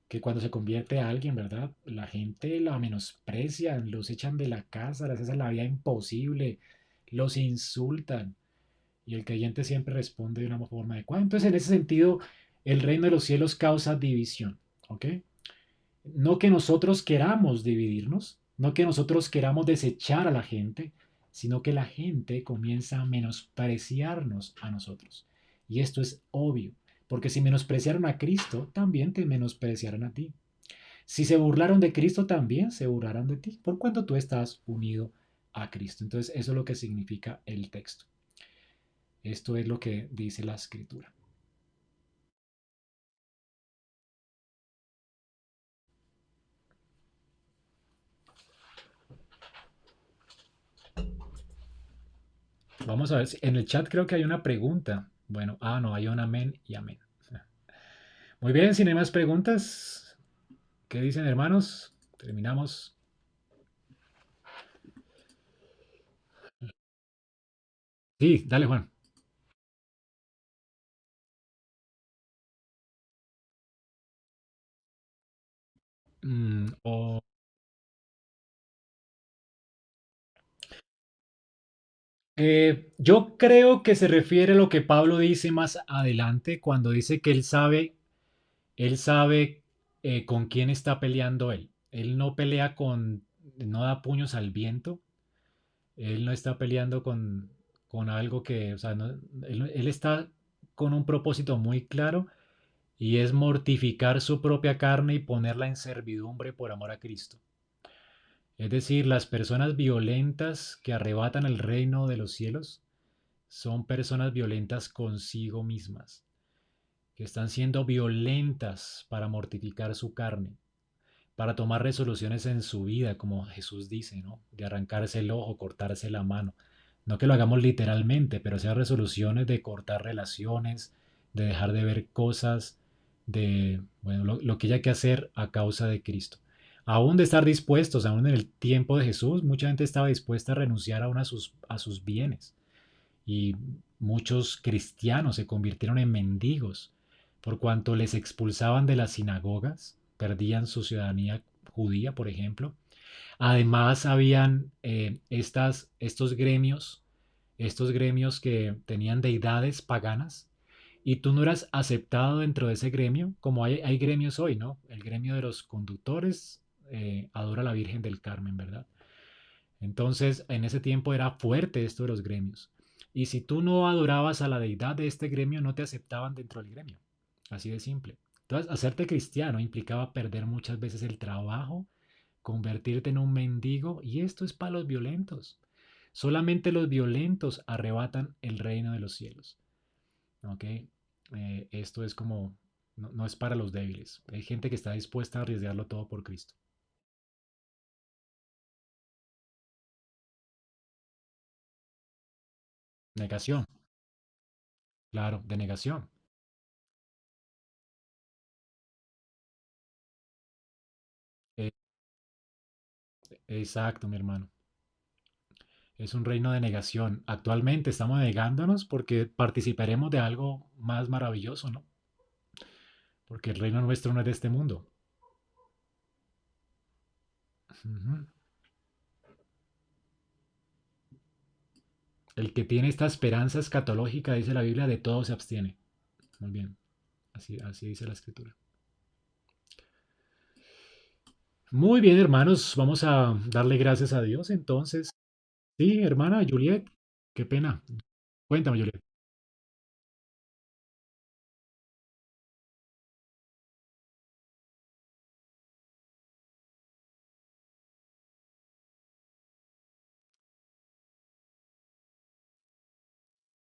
que cuando se convierte a alguien, ¿verdad? La gente la menosprecia, los echan de la casa, les hacen la vida imposible, los insultan y el creyente siempre responde de una forma adecuada. Entonces, en ese sentido, el reino de los cielos causa división, ¿ok? No que nosotros queramos dividirnos, no que nosotros queramos desechar a la gente, sino que la gente comienza a menospreciarnos a nosotros. Y esto es obvio, porque si menospreciaron a Cristo, también te menospreciarán a ti. Si se burlaron de Cristo, también se burlarán de ti, por cuanto tú estás unido a Cristo. Entonces, eso es lo que significa el texto. Esto es lo que dice la escritura. Vamos a ver, en el chat creo que hay una pregunta. Bueno, no, hay un amén y amén. Muy bien, si no hay más preguntas, ¿qué dicen hermanos? Terminamos. Sí, dale Juan. O yo creo que se refiere a lo que Pablo dice más adelante cuando dice que él sabe con quién está peleando él. Él no pelea no da puños al viento. Él no está peleando con algo que, o sea, él está con un propósito muy claro y es mortificar su propia carne y ponerla en servidumbre por amor a Cristo. Es decir, las personas violentas que arrebatan el reino de los cielos son personas violentas consigo mismas, que están siendo violentas para mortificar su carne, para tomar resoluciones en su vida, como Jesús dice, ¿no? De arrancarse el ojo, cortarse la mano. No que lo hagamos literalmente, pero sean resoluciones de cortar relaciones, de dejar de ver cosas, de, bueno, lo que haya que hacer a causa de Cristo. Aún de estar dispuestos, aún en el tiempo de Jesús, mucha gente estaba dispuesta a renunciar aún a sus bienes. Y muchos cristianos se convirtieron en mendigos por cuanto les expulsaban de las sinagogas, perdían su ciudadanía judía, por ejemplo. Además, habían estos gremios que tenían deidades paganas, y tú no eras aceptado dentro de ese gremio, como hay gremios hoy, ¿no? El gremio de los conductores adora a la Virgen del Carmen, ¿verdad? Entonces, en ese tiempo era fuerte esto de los gremios. Y si tú no adorabas a la deidad de este gremio, no te aceptaban dentro del gremio. Así de simple. Entonces, hacerte cristiano implicaba perder muchas veces el trabajo, convertirte en un mendigo, y esto es para los violentos. Solamente los violentos arrebatan el reino de los cielos. ¿Ok? Esto es como, no, no es para los débiles. Hay gente que está dispuesta a arriesgarlo todo por Cristo. Negación, claro, de negación. Eh, exacto, mi hermano. Es un reino de negación. Actualmente estamos negándonos porque participaremos de algo más maravilloso, ¿no? Porque el reino nuestro no es de este mundo. Ujú. El que tiene esta esperanza escatológica, dice la Biblia, de todo se abstiene. Muy bien, así dice la escritura. Muy bien, hermanos, vamos a darle gracias a Dios. Entonces, sí, hermana Juliet, qué pena. Cuéntame, Juliet.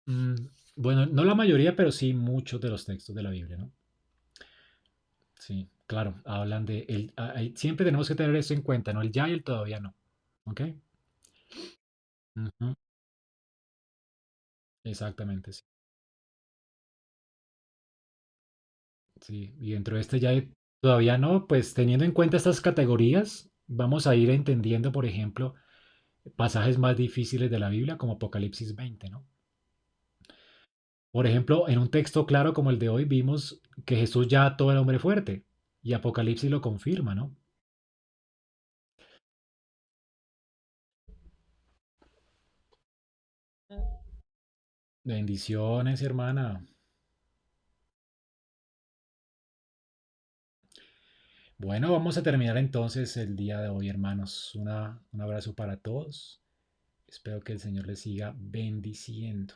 Mm, bueno, no la mayoría, pero sí muchos de los textos de la Biblia, ¿no? Sí, claro, hablan de siempre tenemos que tener eso en cuenta, ¿no? El ya y el todavía no. ¿Ok? Ujú, exactamente, sí. Sí, y dentro de este ya y todavía no, pues teniendo en cuenta estas categorías, vamos a ir entendiendo, por ejemplo, pasajes más difíciles de la Biblia, como Apocalipsis 20, ¿no? Por ejemplo, en un texto claro como el de hoy, vimos que Jesús ya ató al hombre fuerte, y Apocalipsis lo confirma, ¿no? Bendiciones, hermana. Bueno, vamos a terminar entonces el día de hoy, hermanos. Un abrazo para todos. Espero que el Señor les siga bendiciendo.